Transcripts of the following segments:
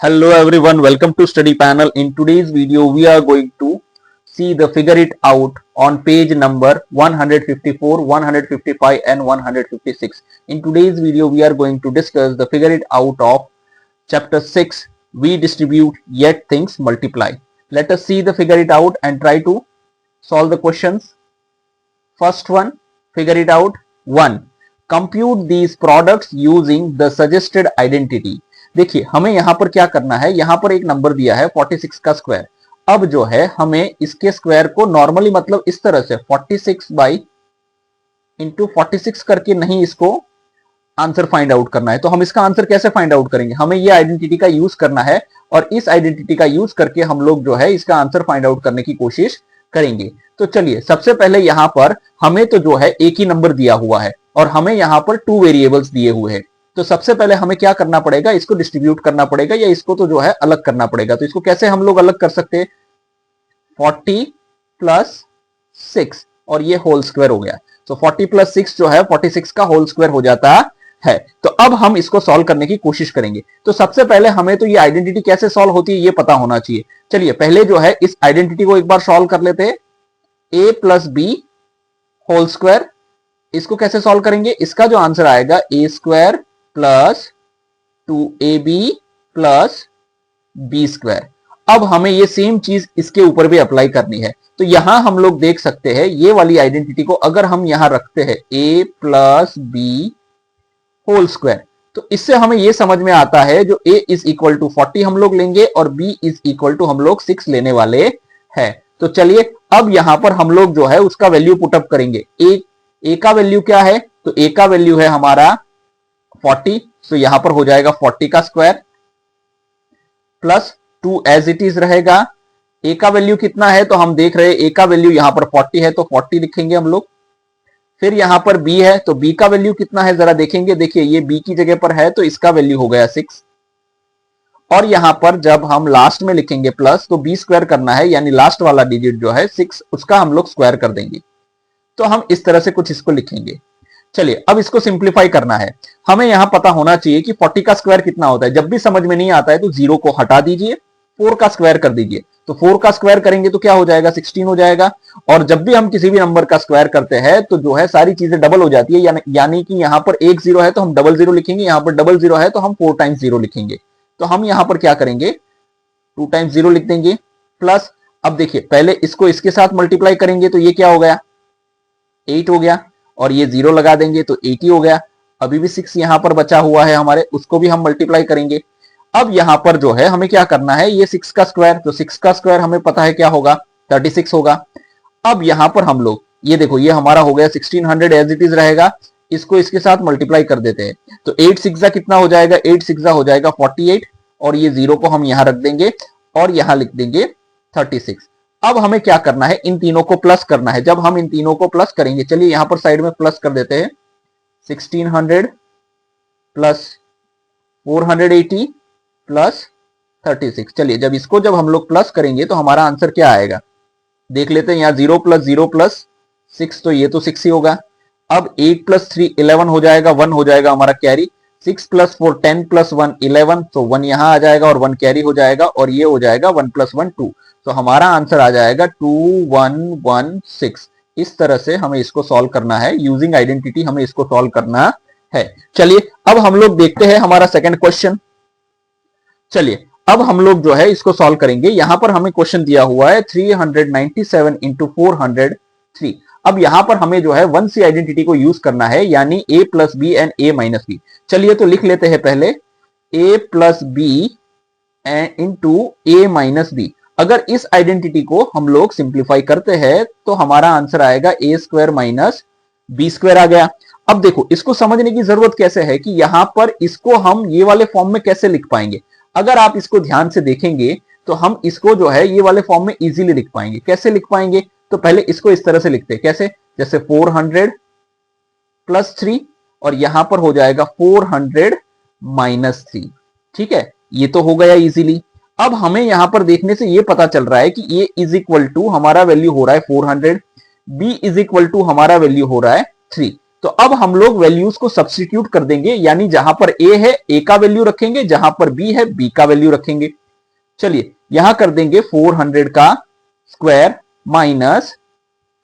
Hello everyone, welcome to study panel. In today's video, we are going to see the figure it out on page number 154, 155 and 156. In today's video, we are going to discuss the figure it out of chapter 6, we distribute yet things multiply. Let us see the figure it out and try to solve the questions. First one, figure it out. 1. Compute these products using the suggested identity. देखिए हमें यहां पर क्या करना है, यहां पर एक नंबर दिया है 46 का स्क्वायर. अब जो है हमें इसके स्क्वायर को नॉर्मली मतलब इस तरह से 46 बाई इंटू 46 करके नहीं इसको आंसर फाइंड आउट करना है. तो हम इसका आंसर कैसे फाइंड आउट करेंगे, हमें ये आइडेंटिटी का यूज करना है और इस आइडेंटिटी का यूज करके हम लोग जो है इसका आंसर फाइंड आउट करने की कोशिश करेंगे. तो चलिए सबसे पहले यहां पर हमें तो जो है एक ही नंबर दिया हुआ है और हमें यहां पर 2 वेरिएबल्स दिए हुए हैं. तो सबसे पहले हमें क्या करना पड़ेगा, इसको डिस्ट्रीब्यूट करना पड़ेगा या इसको तो जो है अलग करना पड़ेगा. तो इसको कैसे हम लोग अलग कर सकते हैं, 40 प्लस 6 और ये होल स्क्वायर हो गया. तो 40 प्लस 6 जो है 46 का होल स्क्वायर हो जाता है. तो अब हम इसको सॉल्व करने की कोशिश करेंगे. तो सबसे पहले हमें तो ये आइडेंटिटी कैसे सॉल्व होती है ये पता होना चाहिए. चलिए पहले जो है इस आइडेंटिटी को एक बार सॉल्व कर लेते हैं. a plus b whole square, इसको कैसे सॉल्व करेंगे, इसका जो आंसर आएगा a square plus 2ab plus B square. अब हमें ये सेम चीज इसके ऊपर भी अप्लाई करनी है. तो यहां हम लोग देख सकते हैं ये वाली आइडेंटिटी को अगर हम यहां रखते हैं a plus b whole square, तो इससे हमें ये समझ में आता है जो a इज इक्वल टू 40 हम लोग लेंगे और b इज इक्वल टू हम लोग 6 लेने वाले हैं. तो चलिए अब यहां पर हम लोग जो है उसका वैल्यू पुटअप करेंगे. a का वैल्यू क्या है, तो a का वैल्यू है हमारा 40. तो यहां पर हो जाएगा 40 का square plus 2 as it is रहेगा. a का वैल्यू कितना है, तो हम देख रहे हैं a का वैल्यू यहां पर 40 है तो 40 लिखेंगे हम लोग. फिर यहां पर b है तो b का वैल्यू कितना है जरा देखेंगे. देखिए ये b की जगह पर है तो इसका वैल्यू हो गया 6. और यहां पर जब हम लास्ट में लिखेंगे प्लस तो b स्क्वायर करना है यानी लास्ट वाला डिजिट जो है 6 उसका हम लोग स्क्वायर कर देंगे. तो हम इस तरह से कुछ इसको लिखेंगे. चलिए अब इसको सिंप्लीफाई करना है. हमें यहां पता होना चाहिए कि 40 का स्क्वायर कितना होता है. जब भी समझ में नहीं आता है तो 0 को हटा दीजिए, 4 का स्क्वायर कर दीजिए. तो 4 का स्क्वायर करेंगे तो क्या हो जाएगा, 16 हो जाएगा. और जब भी हम किसी भी नंबर का स्क्वायर करते हैं तो जो है सारी चीजें डबल हो जाती है. यानी कि यहां पर एक 0 है तो हम डबल 0 लिखेंगे, यहां पर डबल 0 है तो हम 4 टाइम्स 0 लिखेंगे. तो हम यहां पर क्या करेंगे, 2 टाइम्स 0 लिख देंगे प्लस. अब देखिए पहले इसको इसके साथ मल्टीप्लाई करेंगे तो ये क्या हो गया, 8 हो गया. और ये 0 लगा देंगे तो 80 हो गया. अभी भी 6 यहां पर बचा हुआ है हमारे, उसको भी हम मल्टीप्लाई करेंगे. अब यहां पर जो है हमें क्या करना है, ये 6 का स्क्वायर, तो 6 का स्क्वायर हमें पता है क्या होगा, 36 होगा. अब यहां पर हम लोग ये देखो ये हमारा हो गया 1600 एज इट इज रहेगा. इसको इसके साथ मल्टीप्लाई कर देते हैं तो 8 6 कितना हो जाएगा, 8 6 हो जाएगा 48. और ये 0 को हम यहां रख देंगे और यहां लिख देंगे 36. अब हमें क्या करना है, इन तीनों को प्लस करना है. जब हम इन तीनों को प्लस करेंगे, चलिए यहां पर साइड में प्लस कर देते हैं. 1600 प्लस 480 प्लस 36. चलिए जब हम लोग प्लस करेंगे तो हमारा आंसर क्या आएगा, देख लेते हैं. यहां 0 प्लस 6 तो ये तो 6 ही होगा. अब 8 प्लस 3 11 हो जाएगा, 1 हो जाएगा हमारा कैरी. 6 प्लस 4 10 प्लस 1 11, तो 1 यहां आ जाएगा और 1 कैरी हो जाएगा और ये हो जाएगा 1 प्लस 1 2. तो हमारा आंसर आ जाएगा 2116. इस तरह से हमें इसको सॉल्व करना है, यूजिंग आइडेंटिटी हमें इसको सॉल्व करना है. चलिए अब हम लोग देखते हैं हमारा सेकंड क्वेश्चन. चलिए अब हम लोग जो है इसको सॉल्व करेंगे. यहां पर हमें क्वेश्चन दिया हुआ है 397 इंटू 403. अब यहां पर हमें जो है 1 सी आइडेंटिटी को यूज करना है यानी a plus B and a minus b. चलिए तो लिख लेते हैं पहले a plus b into a minus b. अगर इस आइडेंटिटी को हम लोग सिंप्लीफाई करते हैं तो हमारा आंसर आएगा a square minus B square आ गया. अब देखो इसको समझने की जरूरत कैसे है कि यहां पर इसको हम ये वाले फॉर्म में कैसे लिख पाएंगे. अगर आप इसको ध्यान से देखेंगे तो हम इसको जो है ये वाले फॉर्म में इजीली लिख पाएंगे. कैसे लिख पाएंगे, तो पहले इसको इस तरह से लिखते हैं. कैसे, जैसे 400 प्लस 3 और यहां पर हो जाएगा 400 माइनस 3. ठीक है, ये तो हो गया इजीली. अब हमें यहां पर देखने से ये पता चल रहा है कि ये इज इक्वल टू हमारा वैल्यू हो रहा है 400, b इज इक्वल टू हमारा वैल्यू हो रहा है 3. तो अब हम लोग वैल्यूज को सब्स्टिट्यूट कर देंगे, यानी जहां पर ए है ए का वैल्यू रखेंगे, जहां पर बी है बी का वैल्यू रखेंगे। चलिए यहां कर देंगे 400 का स्क्वायर माइनस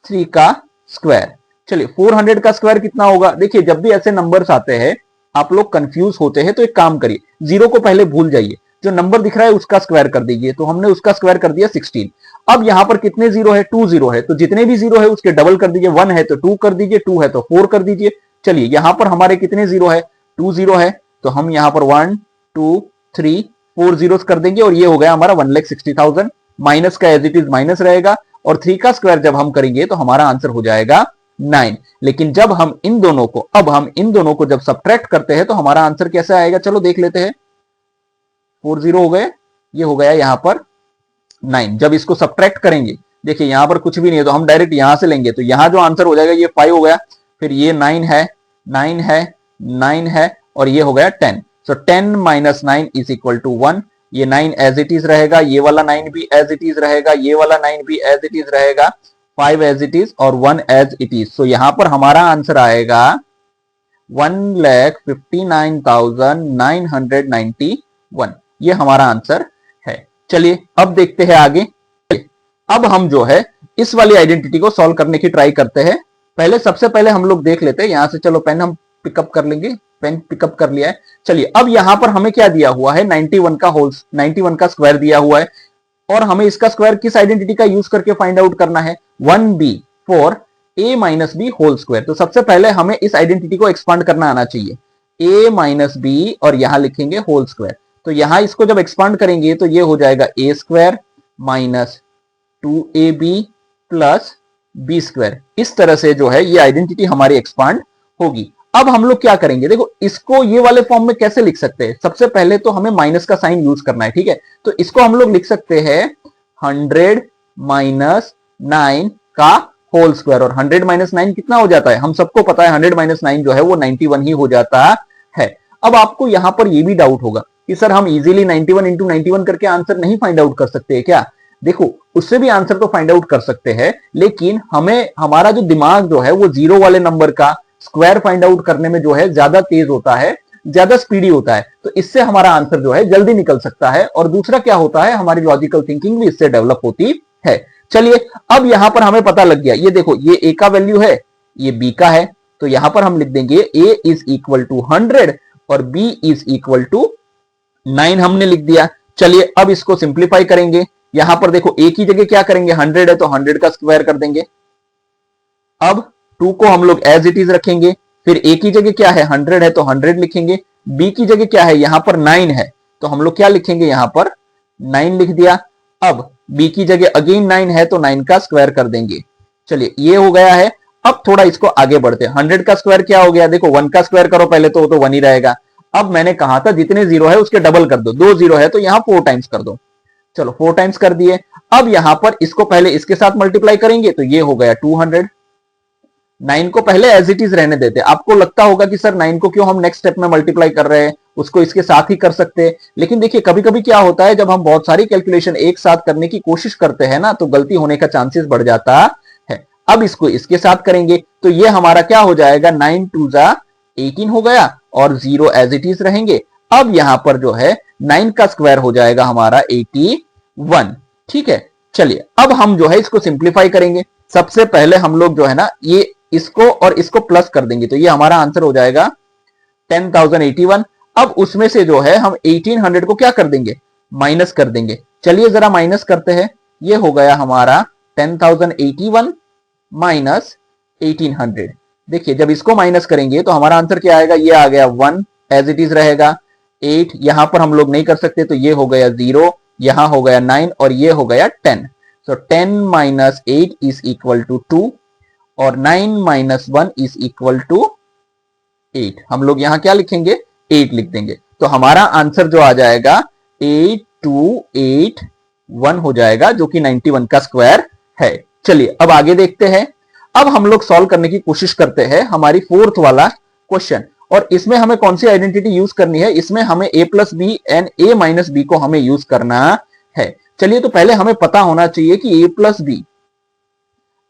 3 का स्क्वायर। चलिए 400 का स्क्वायर कितना होगा? देखिए जब भी ऐसे नंबर्स आते हैं आप लोग कंफ्यूज होते हैं, तो एक काम करिए, जीरो को पहले भूल जाइए, जो नंबर दिख रहा है उसका स्क्वायर कर दीजिए। तो हमने उसका स्क्वायर कर दिया 16। अब यहां पर कितने जीरो है? 2 जीरो है, तो जितने भी जीरो है उसके डबल कर दीजिए। 1 है तो 2 कर दीजिए, 2 है तो 4 कर दीजिए। चलिए यहां पर हमारे कितने जीरो है? 2 जीरो है, तो हम यहां पर 1 2 3 4 जीरो कर देंगे और ये हो गया हमारा 1,60,000। माइनस का एज इट इज माइनस रहेगा और 3 का स्क्वायर जब हम करेंगे तो हमारा आंसर हो जाएगा 9। लेकिन जब हम इन दोनों को जब सब्ट्रैक्ट करते हैं तो हमारा आंसर कैसे आएगा? चलो देख लेते हैं। 4 जीरो हो गए, ये हो गया यहां पर 9। जब इसको सब्ट्रैक्ट करेंगे, देखिए यहां पर कुछ भी नहीं है तो हम डायरेक्ट यहां से लेंगे, तो यहां जो आंसर हो जाएगा ये 5 हो गया, फिर ये 9 है 9 है 9 है और ये हो गया 10। सो 10 माइनस 9 इज इक्वल टू 1। ये 9 एज इट इज रहेगा, ये वाला 9 भी एज इट इज रहेगा, ये वाला 9 भी एज इट इज रहेगा, 5 एज इट इज और 1 एज इट इज। सो यहां पर हमारा आंसर आएगा 1,59,991। ये हमारा आंसर है। चलिए अब देखते हैं आगे। अब हम जो है इस वाली आइडेंटिटी को सॉल्व करने की ट्राई करते हैं। सबसे पहले हम लोग देख लेते हैं यहां से। चलो पेन हम पिकअप कर लेंगे, पेन पिकअप कर लिया है। चलिए अब यहां पर हमें क्या दिया हुआ है? 91 का स्क्वायर दिया हुआ है और हमें इसका स्क्वायर किस आइडेंटिटी का यूज करके फाइंड आउट करना है? 1b for a minus b whole square. तो सबसे पहले हमें इस आइडेंटिटी को एक्सपांड करना आना चाहिए। a माइनस बी और यहां लिखेंगे होल स्क्वायर। तो यहां इसको जब एक्सपांड करेंगे तो ये हो जाएगा a square minus 2ab plus B square. इस तरह से जो है ये आइडेंटिटी हमारी एक्सपांड होगी। अब हम लोग क्या करेंगे? देखो इसको ये वाले फॉर्म में कैसे लिख सकते हैं? सबसे पहले तो हमें माइनस का साइन यूज करना है, ठीक है। तो इसको हम लोग लिख सकते हैं 100 माइनस 9 का होल स्क्वायर। और 100 माइनस 9 कितना हो जाता है? हम सबको पता है 100 माइनस 9 जो है वो 91 ही हो जाता है। अब आपको यहां पर ये भी डाउट होगा कि सर हम इजीली 91 इंटू 91 करके आंसर नहीं फाइंड आउट कर सकते हैं क्या? देखो उससे भी आंसर तो फाइंड आउट कर सकते हैं, लेकिन हमें हमारा जो दिमाग जो है वो जीरो वाले नंबर का स्क्वायर फाइंड आउट करने में जो है ज्यादा तेज होता है, ज्यादा स्पीडी होता है। तो इससे हमारा आंसर जो है जल्दी निकल सकता है। और दूसरा क्या होता है, हमारी लॉजिकल थिंकिंग भी इससे डेवलप होती है। चलिए अब यहां पर हमें पता लग गया, ये देखो ये ए का वैल्यू है, ये बी का है। तो यहां पर हम लिख देंगे ए इज इक्वल टू 100 और बी इज इक्वल टू 9 हमने लिख दिया। चलिए अब इसको सिंप्लीफाई करेंगे। यहां पर देखो ए की जगह क्या करेंगे? 100 है तो 100 का स्क्वायर कर देंगे। अब 2 को हम लोग एज इट इज रखेंगे। फिर ए की जगह क्या है? 100 है तो 100 लिखेंगे। बी की जगह क्या है? यहां पर 9 है तो हम लोग क्या लिखेंगे? यहां पर 9 लिख दिया। अब बी की जगह अगेन 9 है तो 9 का स्क्वायर कर देंगे। चलिए ये हो गया है। अब थोड़ा इसको आगे बढ़ते हैं। 100 का स्क्वायर क्या हो गया? देखो 1 का स्क्वायर करो पहले तो 1 ही रहेगा। अब मैंने कहा था जितने जीरो है उसके डबल कर दो। 2 जीरो है तो यहां 4 टाइम्स कर दो। चलो 4 टाइम्स कर दिए। अब यहां पर इसको पहले इसके साथ मल्टीप्लाई करेंगे तो ये हो गया 200। 9 को पहले एज इट इज रहने देते। आपको लगता होगा कि सर 9 को क्यों हम नेक्स्ट स्टेप में मल्टीप्लाई कर रहे हैं, उसको इसके साथ ही कर सकते हैं। लेकिन देखिए कभी कभी क्या होता है, जब हम बहुत सारी कैलकुलेशन एक साथ करने की कोशिश करते हैं ना, तो गलती होने का चांसेस बढ़ जाता है। अब इसको इसके साथ करेंगे तो ये हमारा क्या हो जाएगा? 9 2 जा 18 हो गया और 0 एज इट इज रहेंगे। अब यहां पर जो है 9 का स्क्वायर हो जाएगा हमारा 81। ठीक है, चलिए अब हम जो है इसको सिंप्लीफाई करेंगे। सबसे पहले हम लोग जो है ना ये इसको और इसको प्लस कर देंगे तो ये हमारा आंसर हो जाएगा 10,081। अब उसमें से जो है हम 1800 को क्या कर देंगे? माइनस कर देंगे। चलिए जरा माइनस करते हैं। ये हो गया हमारा 10,081 माइनस 1800। देखिए जब इसको माइनस करेंगे तो हमारा आंसर क्या आएगा? ये आ गया 1 एज इट इज रहेगा। 8 यहां पर हम लोग नहीं कर सकते तो ये हो गया 0, यहां हो गया 9 और ये हो गया 10। सो 10 माइनस 8 इज इक्वल टू 2 और 9 माइनस 1 इज इक्वल टू 8। हम लोग यहां क्या लिखेंगे? 8 लिख देंगे। तो हमारा आंसर जो आ जाएगा 8281 हो जाएगा, जो कि 91 का स्क्वायर है। चलिए अब आगे देखते हैं। अब हम लोग सॉल्व करने की कोशिश करते हैं हमारी फोर्थ वाला क्वेश्चन। और इसमें हमें कौन सी आइडेंटिटी यूज करनी है? इसमें हमें a plus B and a minus b को हमें यूज करना है। चलिए तो पहले हमें पता होना चाहिए कि a plus B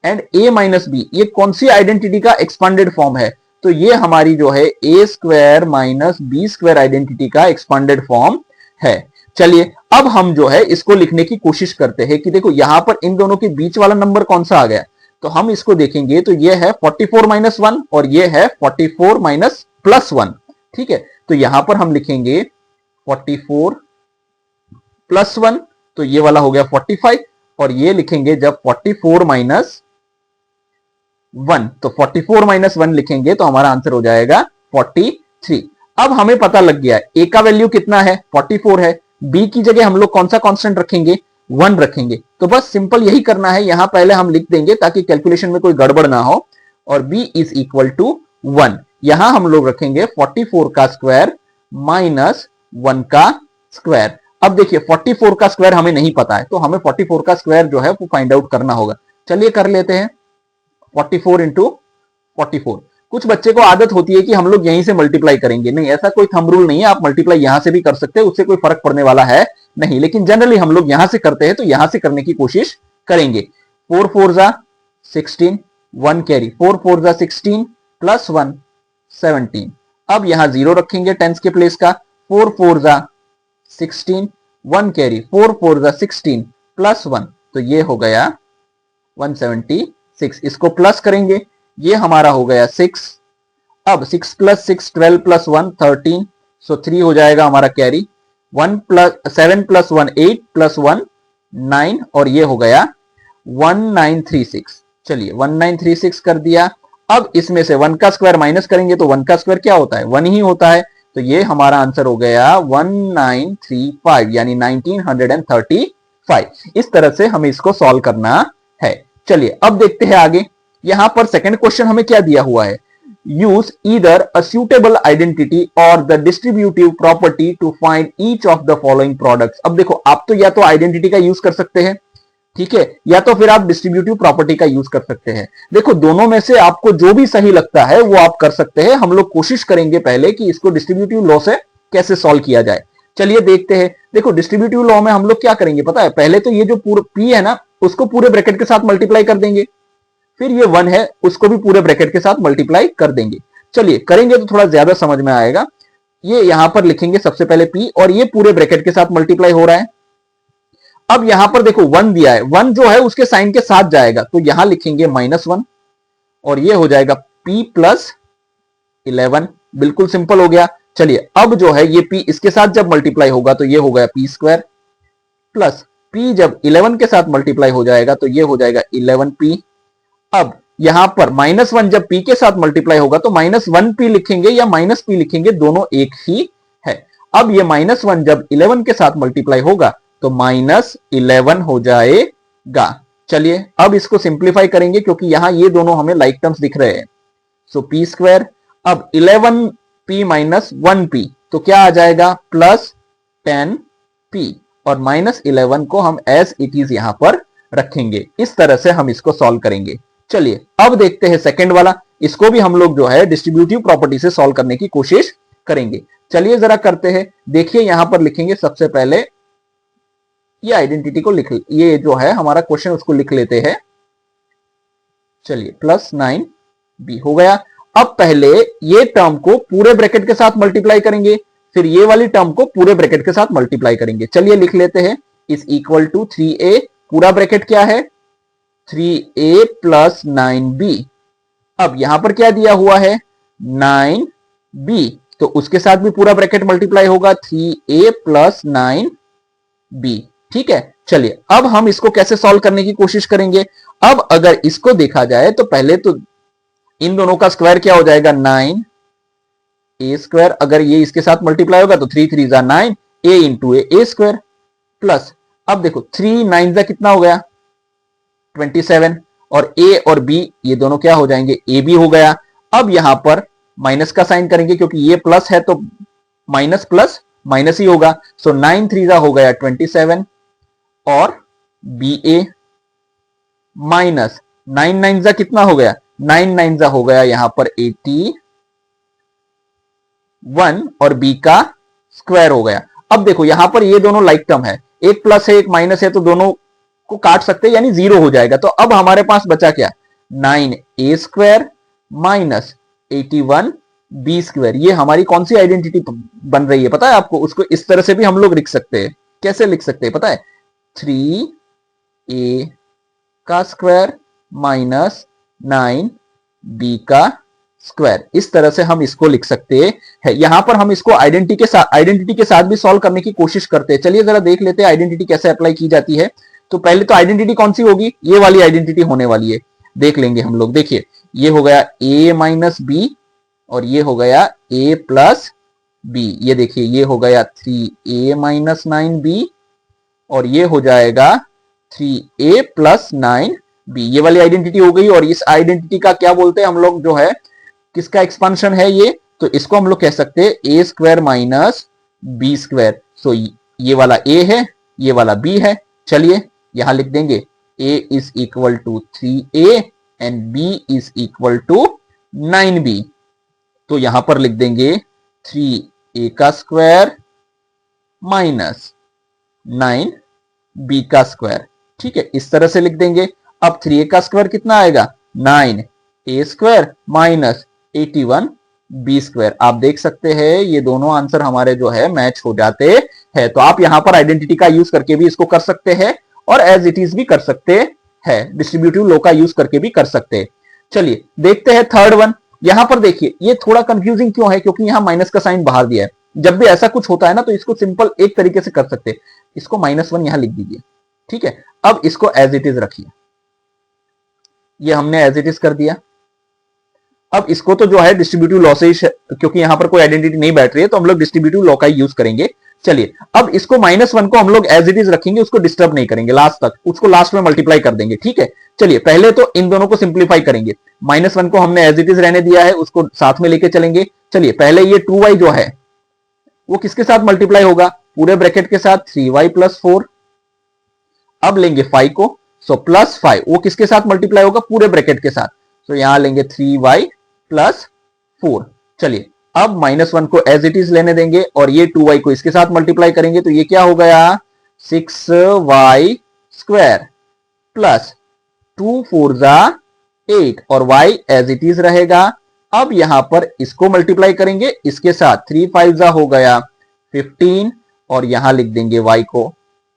and a minus B ये कौन सी आइडेंटिटी का एक्सपांडेड फॉर्म है। तो ये हमारी जो है A square minus B square identity का एक्सपांडेड फॉर्म है। चलिए अब हम जो है इसको लिखने की कोशिश करते हैं कि देखो यहां पर इन दोनों के बीच वाला नंबर कौन सा आ गया, तो हम इसको देखेंगे तो ये है 44 माइनस 1 और ये है 44 माइनस प्लस 1। ठीक है, तो यहां पर हम लिखेंगे 44 प्लस 1, तो ये वाला हो गया 45, और ये लिखेंगे जब 44 माइनस 1, तो 44 माइनस 1 लिखेंगे तो हमारा आंसर हो जाएगा 43। अब हमें पता लग गया ए का वैल्यू कितना है, 44 है, बी की जगह हम लोग कौन सा कांस्टेंट रखेंगे, 1 रखेंगे। तो बस सिंपल यही करना है, यहां पहले हम लिख देंगे ताकि कैलकुलेशन में कोई गड़बड़ ना हो, और b इज इक्वल टू 1। यहां हम लोग रखेंगे 44 का स्क्वायर माइनस 1 का स्क्वायर। अब देखिए 44 का स्क्वायर हमें नहीं पता है, तो हमें 44 का स्क्वायर जो है वो फाइंड आउट करना होगा। चलिए कर लेते हैं, 44 इंटू 44। कुछ बच्चे को आदत होती है कि हम लोग यहीं से मल्टीप्लाई करेंगे, नहीं ऐसा कोई थंब रूल नहीं है, आप मल्टीप्लाई यहां से भी कर सकते हैं, उससे कोई फर्क पड़ने वाला है नहीं, लेकिन जनरली हम लोग यहां से करते हैं तो यहां से करने की कोशिश करेंगे। 4 4 जा 16, 1 कैरी, 4 4 जा 16 प्लस 1 17। अब यहां 0 रखेंगे टेंस के प्लेस का, 4 4 जा 16, 1 कैरी, 4 4 जा 16 प्लस 1, तो ये हो गया 176। इसको प्लस करेंगे, ये हमारा हो गया 6। अब 6 प्लस 6 12 प्लस 1 13, सो 3 हो जाएगा हमारा कैरी। 7 प्लस 1 8 प्लस 1 9, और ये हो गया 1936। चलिए 1936 कर दिया। अब इसमें से 1 का स्क्वायर माइनस करेंगे तो 1 का स्क्वायर क्या होता है, 1 ही होता है, तो ये हमारा आंसर हो गया 1935 यानी 1935। इस तरह से हमें इसको सॉल्व करना है। चलिए अब देखते हैं आगे। यहां पर सेकंड क्वेश्चन हमें क्या दिया हुआ है, use either a suitable identity और the distributive property to find each of the following products. अब देखो आप तो या तो आइडेंटिटी का यूज कर सकते हैं, ठीक है, या तो फिर आप डिस्ट्रीब्यूटिव प्रॉपर्टी का यूज कर सकते हैं। देखो दोनों में से आपको जो भी सही लगता है वो आप कर सकते हैं। हम लोग कोशिश करेंगे पहले कि इसको डिस्ट्रीब्यूटिव लॉ से कैसे सॉल्व किया जाए। चलिए देखते हैं। देखो डिस्ट्रीब्यूटिव लॉ में हम लोग क्या करेंगे पता है, पहले तो ये जो पूरा पी है ना उसको पूरे ब्रैकेट के साथ मल्टीप्लाई कर देंगे, फिर ये 1 है उसको भी पूरे ब्रैकेट के साथ मल्टीप्लाई कर देंगे। चलिए करेंगे तो थोड़ा ज्यादा समझ में आएगा। ये यहां पर लिखेंगे सबसे पहले p, और ये पूरे ब्रैकेट के साथ मल्टीप्लाई हो रहा है। अब यहां पर देखो 1 दिया है, 1 जो है उसके साइन के साथ जाएगा, तो यहां लिखेंगे -1, और ये हो जाएगा p प्लस 11। बिल्कुल सिंपल हो गया। चलिए अब जो है ये p इसके साथ जब मल्टीप्लाई होगा तो ये हो गया p स्क्वायर, प्लस p जब 11 के साथ मल्टीप्लाई हो जाएगा तो ये हो जाएगा 11p। अब यहां पर -1 जब p के साथ मल्टीप्लाई होगा तो -1p लिखेंगे या -p लिखेंगे, दोनों एक ही है। अब ये -1 जब 11 के साथ मल्टीप्लाई होगा तो -11 हो जाएगा। चलिए अब इसको सिंप्लीफाई करेंगे क्योंकि यहां ये दोनों हमें लाइक टर्म्स दिख रहे हैं, सो p स्क्वायर। अब 11p माइनस 1p तो क्या आ जाएगा, प्लस 10p, और -11 को हम एज इट इज यहां पर रखेंगे। इस तरह से हम इसको सॉल्व करेंगे। चलिए अब देखते हैं सेकंड वाला, इसको भी हम लोग जो है डिस्ट्रीब्यूटिव प्रॉपर्टी से सॉल्व करने की कोशिश करेंगे। चलिए जरा करते हैं। देखिए यहां पर लिखेंगे सबसे पहले ये आइडेंटिटी को लिख, ये जो है हमारा क्वेश्चन उसको लिख लेते हैं। चलिए +9b हो गया। अब पहले ये टर्म को पूरे ब्रैकेट के साथ मल्टीप्लाई करेंगे, फिर ये वाली टर्म को पूरे ब्रैकेट के साथ मल्टीप्लाई करेंगे। चलिए लिख लेते हैं, इज इक्वल टू 3a, पूरा ब्रैकेट क्या है 3a प्लस 9b। अब यहां पर क्या दिया हुआ है 9b, तो उसके साथ भी पूरा ब्रैकेट मल्टीप्लाई होगा 3a प्लस 9b। ठीक है, चलिए अब हम इसको कैसे सॉल्व करने की कोशिश करेंगे। अब अगर इसको देखा जाए तो पहले तो इन दोनों का स्क्वायर क्या हो जाएगा 9a स्क्वायर, अगर ये इसके साथ मल्टीप्लाई होगा तो 3 3 जा 9, a into A square, plus अब देखो 3 9 जा कितना हो गया 27, और a और b ये दोनों क्या हो जाएंगे a b हो गया। अब यहां पर माइनस का साइन करेंगे क्योंकि ये प्लस है तो माइनस प्लस माइनस ही होगा, सो 9 3 जा हो गया 27, और ba माइनस 9 9 जा कितना हो गया 9 9 जा हो गया यहां पर 81, और b का स्क्वायर हो गया। अब देखो यहां पर ये दोनों लाइक टर्म है, एक प्लस है एक माइनस है, तो दोनों को काट सकते हैं यानी 0 हो जाएगा। तो अब हमारे पास बचा क्या 9a square minus 81 B square. ये हमारी कौन सी आइडेंटिटी बन रही है पता है आपको? उसको इस तरह से भी हम लोग लिख सकते हैं। कैसे लिख सकते हैं पता है? 3a का स्क्वायर माइनस 9b का स्क्वायर, इस तरह से हम इसको लिख सकते हैं। यहां पर हम इसको आइडेंटिटी के साथ भी सॉल्व करने की कोशिश करते हैं। चलिए जरा देख लेते हैं आइडेंटिटी कैसे अप्लाई की जाती है। तो पहले तो आइडेंटिटी कौन सी होगी? ये वाली आइडेंटिटी होने वाली है, देख लेंगे हम लोग। देखिए ये हो गया a माइनस बी और ये हो गया a प्लस बी। ये देखिए ये हो गया 3a माइनस 9b और ये हो जाएगा 3a प्लस 9b। ये वाली आइडेंटिटी हो गई। और इस आइडेंटिटी का क्या बोलते हैं हम लोग? जो है किसका एक्सपांशन है ये? तो इसको हम लोग कह सकते हैं ए स्क्वायर माइनस बी स्क्वायर। सो ये वाला a है, ये वाला b है। चलिए यहां लिख देंगे a is equal to 3a and b is equal to 9b। तो यहां पर लिख देंगे 3a का स्क्वायर माइनस 9b का स्क्वायर। ठीक है, इस तरह से लिख देंगे। अब 3a का स्क्वायर कितना आएगा? 9a square minus 81 B square. आप देख सकते हैं ये दोनों आंसर हमारे जो है मैच हो जाते हैं। तो आप यहां पर आइडेंटिटी का यूज करके भी इसको कर सकते हैं और एज इट इज भी कर सकते हैं, डिस्ट्रीब्यूटिव लॉ का यूज करके भी कर सकते हैं। चलिए देखते हैं थर्ड वन। यहां पर देखिए ये थोड़ा कंफ्यूजिंग क्यों है? क्योंकि यहां माइनस का साइन बाहर दिया है। जब भी ऐसा कुछ होता है ना तो इसको सिंपल एक तरीके से कर सकते हैं। इसको -1 यहां लिख दीजिए। ठीक है, अब इसको एज इट इज रखिए। ये हमने एज इट इज कर दिया। अब इसको तो जो है डिस्ट्रीब्यूटिव लॉ से ही, क्योंकि यहां पर कोई आइडेंटिटी नहीं बैठ रही है तो हम लोग डिस्ट्रीब्यूटिव लॉ का ही यूज करेंगे। चलिए अब इसको -1 को हम लोग एज इट इज रखेंगे, उसको डिस्टर्ब नहीं करेंगे लास्ट तक, उसको लास्ट में मल्टीप्लाई कर देंगे। ठीक है, चलिए पहले तो इन दोनों को सिंप्लीफाई करेंगे। -1 को हमने एज इट इज रहने दिया है, उसको साथ में लेके चलेंगे। चलिए पहले ये 2y जो है वो किसके साथ मल्टीप्लाई होगा? पूरे ब्रैकेट के साथ 3y प्लस 4। अब लेंगे 5 को, सो प्लस 5 वो किसके साथ मल्टीप्लाई होगा? पूरे ब्रैकेट के साथ। तो यहां लेंगे 3y प्लस 4। चलिए अब -1 को एज इट इज लेने देंगे और ये 2y को इसके साथ मल्टीप्लाई करेंगे तो ये क्या हो गया? 6y स्क्वायर प्लस 2 4 जा 8 और y एज इट इज रहेगा। अब यहां पर इसको मल्टीप्लाई करेंगे इसके साथ, 3 5 जा हो गया 15 और यहां लिख देंगे y को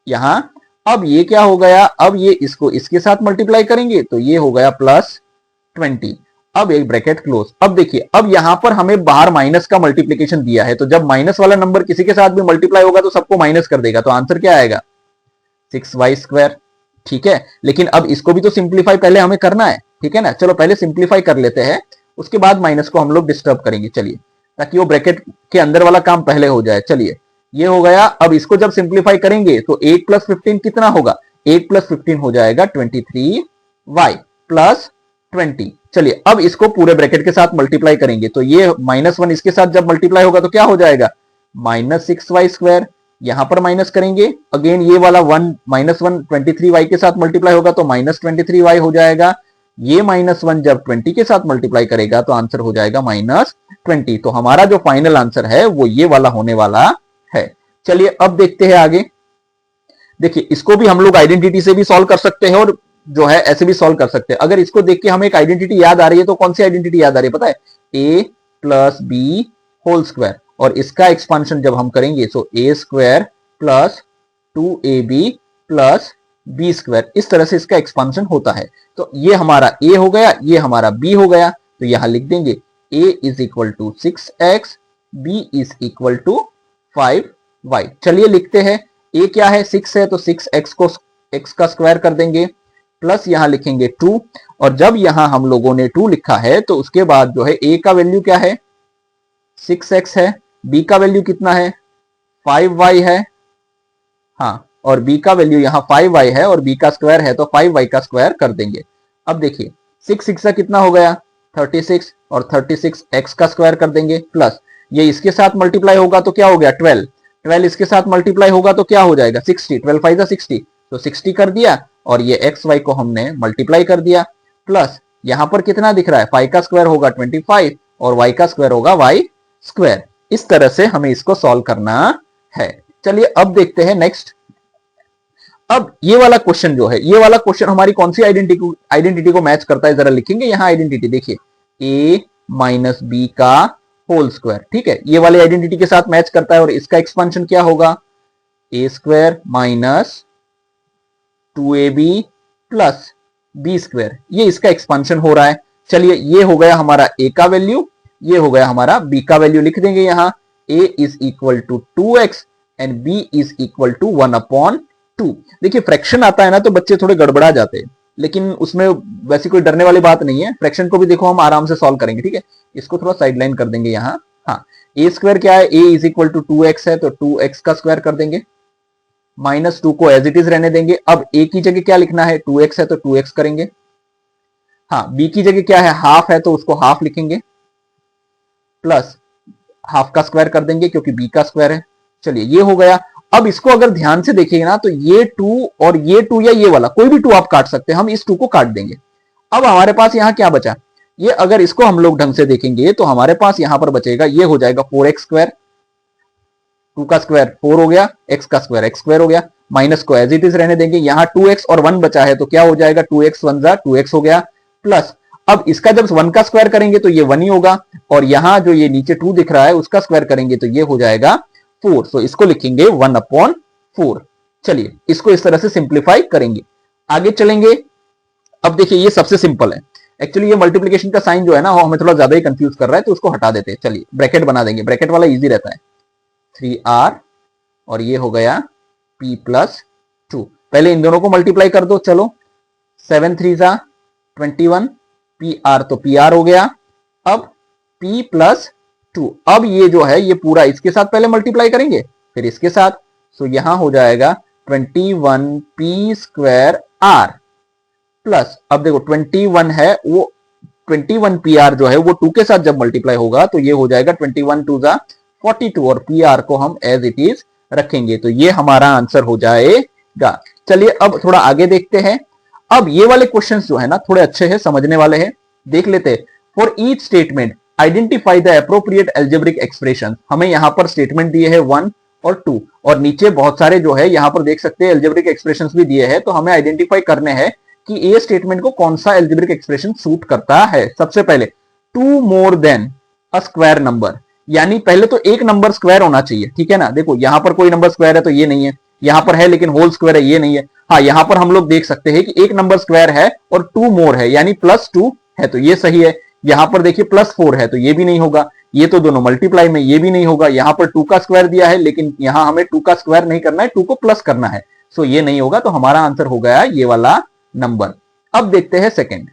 यहां। अब ये क्या हो गया? अब ये इसको इसके साथ मल्टीप्लाई करेंगे तो ये हो गया प्लस 20। अब एक ब्रैकेट क्लोज। अब देखिए अब यहां पर हमें बाहर माइनस का मल्टीप्लीकेशन दिया है, तो जब माइनस वाला नंबर किसी के साथ भी मल्टीप्लाई होगा तो सबको माइनस कर देगा। तो आंसर क्या आएगा? 6y square. ठीक है, लेकिन अब इसको भी तो सिंप्लीफाई पहले हमें करना है। ठीक है ना, चलो पहले सिंप्लीफाई कर लेते हैं, उसके बाद माइनस को हम लोग डिस्टर्ब करेंगे। चलिए ताकि वो ब्रैकेट के अंदर वाला काम पहले हो जाए। चलिए ये हो गया। अब इसको जब सिंप्लीफाई करेंगे तो 8 प्लस 15 कितना होगा? 8 प्लस 15 हो जाएगा 23y प्लस 20। चलिए अब इसको पूरे ब्रैकेट के साथ मल्टीप्लाई करेंगे तो ये -1 इसके साथ जब मल्टीप्लाई होगा तो क्या हो जाएगा? -6y square. यहां पर माइनस करेंगे अगेन, ये वाला -1 23y के साथ मल्टीप्लाई होगा तो -23y हो जाएगा। ये -1 जब 20 के साथ मल्टीप्लाई करेगा तो आंसर हो जाएगा -20। तो हमारा जो फाइनल आंसर है वो ये वाला होने वाला है। चलिए अब देखते हैं आगे। देखिए इसको भी हम लोग आइडेंटिटी से भी सॉल्व कर सकते हैं और जो है ऐसे भी सॉल्व कर सकते हैं। अगर इसको देख के हमें एक आइडेंटिटी याद आ रही है तो कौन सी आइडेंटिटी याद आ रही है पता है? a plus b whole square. और इसका एक्सपांशन जब हम करेंगे तो a square plus 2ab plus B square, इस तरह से इसका एक्सपांशन होता है। तो ये हमारा a हो गया, ये हमारा b हो गया। तो यहां लिख देंगे a is equal to 6x, b is equal to 5y। चलिए लिखते हैं, a क्या है? 6 है तो 6x को x का स्क्वायर कर देंगे प्लस यहां लिखेंगे 2। और जब यहां हम लोगों ने 2 लिखा है तो उसके बाद जो है a का वैल्यू क्या है? 6x है। b का वैल्यू कितना है? 5y है। हाँ, और b का वैल्यू यहां 5y है और b का स्क्वायर है तो 5y का स्क्वायर कर देंगे। अब देखिए 6 6 कितना हो गया? 36 और 36 x का स्क्वायर कर देंगे प्लस ये इसके साथ मल्टीप्लाई होगा तो क्या हो गया? 12 12 इसके साथ मल्टीप्लाई होगा तो क्या हो जाएगा? 60 12 5 60 तो 60 कर दिया और ये एक्स वाई को हमने मल्टीप्लाई कर दिया प्लस यहां पर कितना दिख रहा है? 5 का स्क्वायर होगा 25 और y का स्क्वायर होगा y स्क्वायर। इस तरह से हमें इसको सॉल्व करना है। चलिए अब देखते हैं नेक्स्ट। अब ये वाला क्वेश्चन जो है, ये वाला क्वेश्चन हमारी कौन सी आइडेंटिटी को मैच करता है जरा लिखेंगे। यहां आइडेंटिटी देखिए, a माइनस बी का होल स्क्वायर। ठीक है, ये वाले आइडेंटिटी के साथ मैच करता है और इसका एक्सपेंशन क्या होगा, A square minus 2ab plus B square, ये इसका एक्सपेंशन हो रहा है। चलिए, ये हो गया हमारा ए का वैल्यू, ये हो गया हमारा बी का वैल्यू। लिख देंगे यहां a is equal to 2x and b is equal to 1/2। देखिए, फ्रैक्शन आता है ना तो बच्चे थोड़े गड़बड़ा जाते हैं, लेकिन उसमें वैसी कोई डरने वाली बात नहीं है। फ्रैक्शन को भी देखो हम आराम से सॉल्व करेंगे। ठीक है, इसको थोड़ा साइडलाइन कर देंगे यहाँ। हाँ, ए स्क्वायर क्या है, a is equal to 2x है तो 2x का स्क्वायर कर देंगे, माइनस 2 को एज इट इज रहने देंगे। अब a की जगह क्या लिखना है, 2x है तो 2x करेंगे। हाँ, b की जगह क्या है, हाफ है तो उसको हाफ लिखेंगे, प्लस हाफ का स्क्वायर कर देंगे क्योंकि b का स्क्वायर है। चलिए, ये हो गया। अब इसको अगर ध्यान से देखिएगा ना तो ये 2 और ये 2 या ये वाला कोई भी 2 आप काट सकते हैं, हम इस 2 को काट देंगे। अब हमारे पास यहां क्या बचा, ये अगर इसको हम लोग ढंग से देखेंगे तो हमारे पास यहां पर बचेगा, ये हो जाएगा 4x स्क्वायर, 2 का स्क्वायर 4 हो गया, x का स्क्वायर x स्क्वायर हो गया, माइनस को एज इट इज रहने देंगे। यहां 2x और 1 बचा है तो क्या हो जाएगा, 2x 1 जा 2x हो गया, प्लस अब इसका जब 1 का स्क्वायर करेंगे तो ये 1 ही होगा, और यहां जो ये नीचे 2 दिख रहा है उसका स्क्वायर करेंगे तो ये हो जाएगा 4। तो इसको लिखेंगे 1/4। चलिए, इसको इस तरह से सिंप्लीफाई करेंगे, आगे चलेंगे। अब देखिए, ये सबसे सिंपल है। एक्चुअली ये मल्टीप्लिकेशन का साइन जो है ना वो हमें थोड़ा ज्यादा ही कंफ्यूज कर रहा है, तो उसको हटा देते हैं। चलिए, ब्रैकेट बना देंगे, ब्रैकेट वाला इजी रहता है। 3r और ये हो गया p प्लस 2। पहले इन दोनों को मल्टीप्लाई कर दो। चलो, 7 3 जा 21, pr तो pr हो गया। अब p प्लस 2, अब ये जो है ये पूरा इसके साथ पहले मल्टीप्लाई करेंगे फिर इसके साथ, तो यहां हो जाएगा 21p स्क्वायर r प्लस, अब देखो 21 है वो 21pr जो है वो 2 के साथ जब मल्टीप्लाई होगा तो ये हो जाएगा 21 2 जा 42 और pr को हम एज इट इज रखेंगे, तो ये हमारा आंसर हो जाएगा। चलिए, अब थोड़ा आगे देखते हैं। अब ये वाले क्वेश्चंस जो है ना थोड़े अच्छे हैं, समझने वाले हैं, देख लेते हैं। For each statement identify the appropriate algebraic expression. हमें यहां पर स्टेटमेंट दिए हैं 1 और 2 और नीचे बहुत सारे जो है यहां पर देख सकते हैं एल्जेब्रिक एक्सप्रेशंस भी दिए हैं, तो हमें आइडेंटिफाई करने हैं कि ए स्टेटमेंट को कौन सा एल्जेब्रिक एक्सप्रेशन सूट करता है। सबसे पहले 2 more than a square number, यानी पहले तो एक नंबर स्क्वायर होना चाहिए। ठीक है ना, देखो यहां पर कोई नंबर स्क्वायर है तो ये नहीं है, यहां पर है लेकिन होल स्क्वायर है, ये नहीं है। हाँ, यहां पर हम लोग देख सकते हैं कि एक नंबर स्क्वायर है और 2 मोर है यानी +2 है तो ये सही है। यहां पर देखिए +4 है तो ये भी नहीं होगा, ये तो दोनों मल्टीप्लाई में, ये भी नहीं होगा। यहां पर 2 का स्क्वायर दिया है लेकिन यहां हमें 2 का स्क्वायर नहीं करना है, 2 को प्लस करना है, सो ये नहीं होगा। तो हमारा आंसर हो गया ये वाला नंबर। अब देखते हैं second,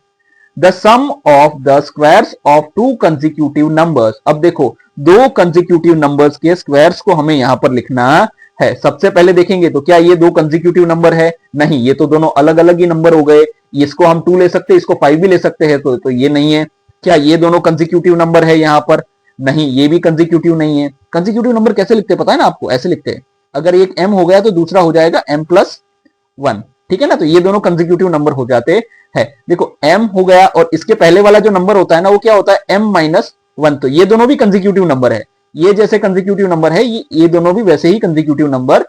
the sum of the squares of 2 consecutive numbers. अब देखो 2 कंसेक्यूटिव नंबर्स के स्क्वायर्स को हमें यहां पर लिखना है। सबसे पहले देखेंगे तो क्या ये 2 कंसेक्यूटिव नंबर है, नहीं, ये तो दोनों अलग अलग ही नंबर हो गए। इसको हम 2 ले सकते हैं, इसको 5 भी ले सकते हैं, तो ये नहीं है। क्या ये दोनों कंसेक्यूटिव नंबर है यहां पर, नहीं, ये भी कंसेक्यूटिव नहीं है। कंसेक्यूटिव नंबर कैसे लिखते हैं पता है ना आपको, ऐसे लिखते हैं, अगर एक m हो गया तो दूसरा हो जाएगा m+1। ठीक है ना, तो ये दोनों कंसेक्यूटिव नंबर हो जाते हैं। देखो m हो गया और इसके पहले वाला जो नंबर होता है ना वो क्या होता है m-1, तो ये दोनों भी कंसेक्यूटिव नंबर है। ये जैसे कंसेक्यूटिव नंबर है ये दोनों भी वैसे ही कंसेक्यूटिव नंबर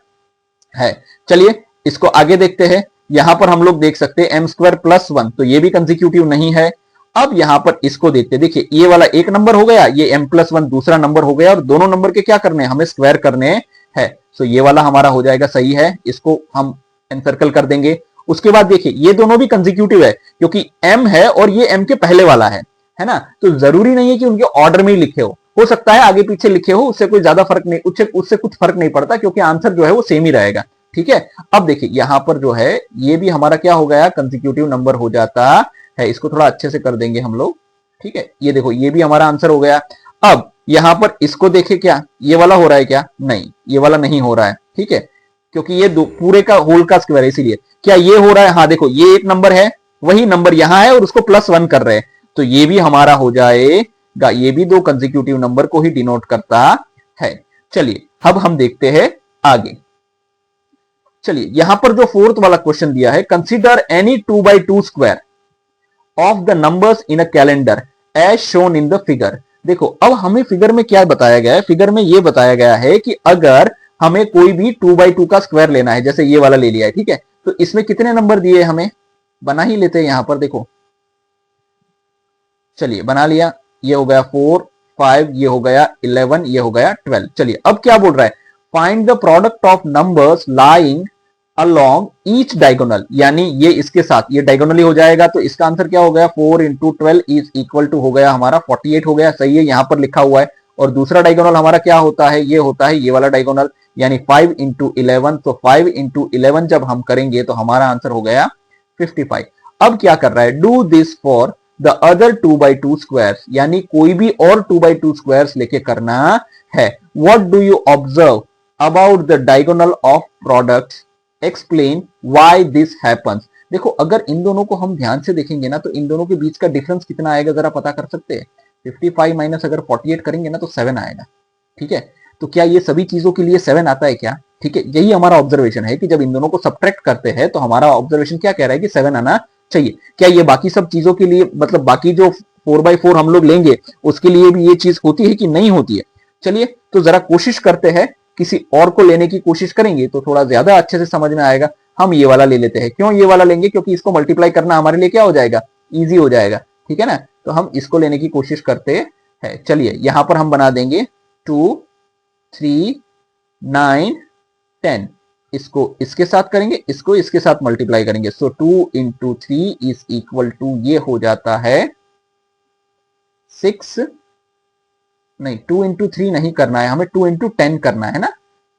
है। चलिए, इसको आगे देखते हैं। यहां पर हम लोग देख सकते हैं m² + 1, तो ये भी कंसेक्यूटिव नहीं है। अब यहां पर इसको देखते हैं, देखिए ये वाला एक नंबर हो गया, ये m+1 दूसरा नंबर हो गया और दोनों नंबर के क्या करने हैं, हमें स्क्वायर करने हैं। सो ये वाला हमारा हो जाएगा सही है, इसको हम एनसर्कल कर देंगे। उसके बाद देखिए ये दोनों भी कंसेक्यूटिव है क्योंकि m है और ये m के पहले वाला है ना, तो जरूरी नहीं है कि उनके ऑर्डर में ही लिखे हो सकता है आगे पीछे लिखे हो, उससे कोई ज्यादा फर्क नहीं, उससे कुछ फर्क नहीं पड़ता क्योंकि आंसर जो है वो सेम ही रहेगा। ठीक है, अब देखिए यहां पर जो है ये भी हमारा क्या हो गया, कंसेक्यूटिव नंबर हो जाता है। इसको थोड़ा अच्छे से कर देंगे हम लोग। ठीक है, ये देखो ये भी हमारा आंसर हो गया। अब यहां पर इसको देखे, क्या ये वाला हो रहा है क्या, नहीं, ये वाला नहीं हो रहा है। ठीक है, क्योंकि ये पूरे का होल का स्क्वायर है, इसीलिए। क्या ये हो रहा है, हाँ देखो ये एक नंबर है, वही नंबर यहां है और उसको +1 कर रहे हैं, तो ये भी हमारा हो जाएगा, ये भी 2 कंसेक्यूटिव नंबर को ही डिनोट करता है। चलिए, अब हम देखते हैं आगे। चलिए, यहां पर जो 4th वाला क्वेश्चन दिया है, consider any 2x2 square of the numbers in a calendar as shown in the figure. देखो अब हमें फिगर में क्या बताया गया है, फिगर में ये बताया गया है कि अगर हमें कोई भी 2x2 का स्क्वायर लेना है, जैसे ये वाला ले लिया है, ठीक है, तो इसमें कितने नंबर दिए हमें, बना ही लेते हैं यहां पर। देखो चलिए बना लिया, ये हो गया 4, 5, ये हो गया 11, ये हो गया 12। चलिए अब क्या बोल रहा है, find the product of numbers lying along each diagonal, यानी ये इसके साथ ये डायगोनली हो जाएगा, तो इसका आंसर क्या हो गया 4 इंटू 12 इज इक्वल टू हो गया हमारा 48 हो गया, सही है, यहां पर लिखा हुआ है। और दूसरा डायगोनल हमारा क्या होता है, ये होता है ये वाला डायगोनल, यानी 5 इंटू 11, तो 5 इंटू 11 जब हम करेंगे तो हमारा आंसर हो गया 55। अब क्या कर रहा है, do this for the other 2/2 squares, यानी कोई भी और 2/2 स्क्वायर्स लेके करना है। What do you observe about the diagonal of products, explain why this happens. देखो अगर इन दोनों को हम ध्यान से देखेंगे ना तो इन दोनों के बीच का डिफरेंस कितना आएगा जरा पता कर सकते हैं। 55 माइनस अगर 48 करेंगे ना तो 7 आएगा, ठीक है। तो क्या ये सभी चीजों के लिए 7 आता है क्या, ठीक है, यही हमारा ऑब्जर्वेशन है कि जब इन दोनों को सब्ट्रैक्ट करते हैं तो हमारा ऑब्जर्वेशन क्या कह रहा है कि 7 आना चाहिए। क्या ये बाकी सब चीजों के लिए, मतलब बाकी जो 4/4 हम लोग लेंगे उसके लिए भी ये चीज होती है कि नहीं होती है। चलिए तो जरा कोशिश करते हैं, किसी और को लेने की कोशिश करेंगे तो थोड़ा ज्यादा अच्छे से समझ में आएगा। हम ये वाला ले लेते हैं, क्यों ये वाला लेंगे, क्योंकि इसको मल्टीप्लाई करना हमारे लिए क्या हो जाएगा, इजी हो जाएगा, ठीक है ना। तो हम इसको लेने की कोशिश करते हैं। चलिए यहां पर हम बना देंगे 2, 3, 9, 10, इसको इसके साथ करेंगे, इसको इसके साथ मल्टीप्लाई करेंगे, सो 2 इंटू 3 इज इक्वल टू ये हो जाता है 6, नहीं 2 इंटू 3 नहीं करना है हमें, 2 इंटू 10 करना है ना।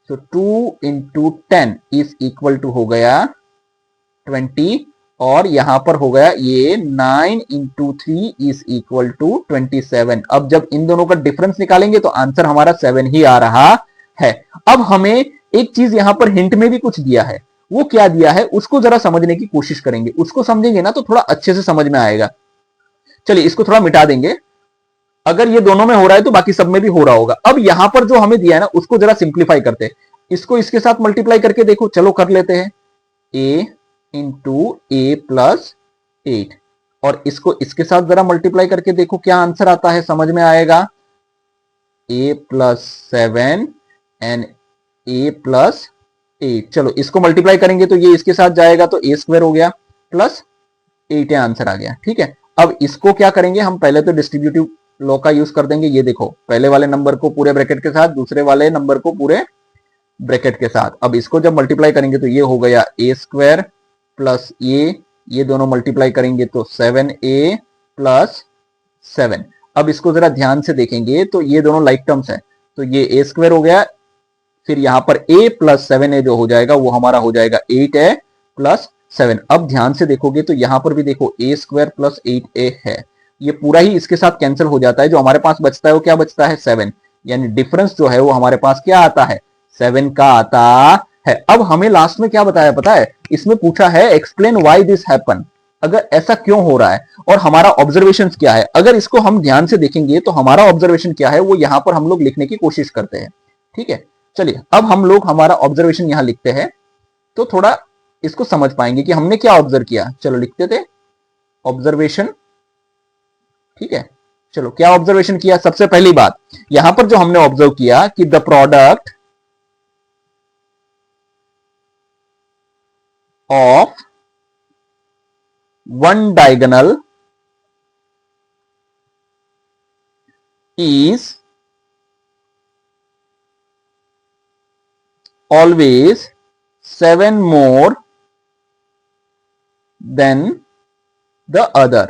तो 2 इंटू 10 इज इक्वल टू हो गया 20, और यहां पर हो गया ये 9 इंटू 3 इज इक्वल टू 27। अब जब इन दोनों का डिफरेंस निकालेंगे तो आंसर हमारा 7 ही आ रहा है। अब हमें एक चीज यहां पर हिंट में भी कुछ दिया है, वो क्या दिया है उसको जरा समझने की कोशिश करेंगे, उसको समझेंगे ना तो थोड़ा अच्छे से समझ में आएगा। चलिए इसको थोड़ा मिटा देंगे, अगर ये दोनों में हो रहा है तो बाकी सब में भी हो रहा होगा। अब यहां पर जो हमें दिया है ना उसको जरा सिंप्लीफाई करते हैं, इसको इसके साथ मल्टीप्लाई करके देखो, चलो कर लेते हैं, a इंटू ए प्लस 8, और इसको इसके साथ जरा मल्टीप्लाई करके देखो क्या आंसर आता है, समझ में आएगा, a plus 7 and a plus 8। चलो इसको मल्टीप्लाई करेंगे तो ये इसके साथ जाएगा तो a स्क्वायर हो गया प्लस 8 आंसर आ गया, ठीक है। अब इसको क्या करेंगे हम, पहले तो डिस्ट्रीब्यूटिव लॉ का यूज कर देंगे, ये देखो पहले वाले नंबर को पूरे ब्रैकेट के साथ, दूसरे वाले नंबर को पूरे ब्रैकेट के साथ। अब इसको जब मल्टीप्लाई करेंगे तो ये हो गया a स्क्वायर प्लस ये दोनों मल्टीप्लाई करेंगे तो 7a प्लस 7। अब इसको जरा ध्यान से देखेंगे तो ये दोनों लाइक टर्म्स है, तो ये a स्क्वायर हो गया, फिर यहां पर a प्लस 7a जो हो जाएगा वो हमारा हो जाएगा 8a प्लस 7। अब ध्यान से देखोगे तो यहां पर भी देखो a स्क्वायर प्लस 8a है, ये पूरा ही इसके साथ कैंसिल हो जाता है, जो हमारे पास बचता है वो क्या बचता है 7, यानी डिफरेंस जो है वो हमारे पास क्या आता है 7 का आता है। अब हमें लास्ट में क्या बताया पता है, इसमें पूछा है एक्सप्लेन व्हाई दिस हैपन, अगर ऐसा क्यों हो रहा है और हमारा ऑब्जर्वेशन क्या है। अगर इसको हम ध्यान से देखेंगे तो हमारा ऑब्जर्वेशन क्या है वो यहां पर हम लोग लिखने की कोशिश करते हैं, ठीक है। चलिए अब हम लोग हमारा ऑब्जर्वेशन यहां लिखते हैं तो थोड़ा इसको समझ पाएंगे कि हमने क्या ऑब्जर्व किया। चलो लिखते थे ऑब्जर्वेशन, ठीक है। चलो क्या ऑब्जर्वेशन किया, सबसे पहली बात यहां पर जो हमने ऑब्जर्व किया कि the product of one diagonal is always 7 more than the other,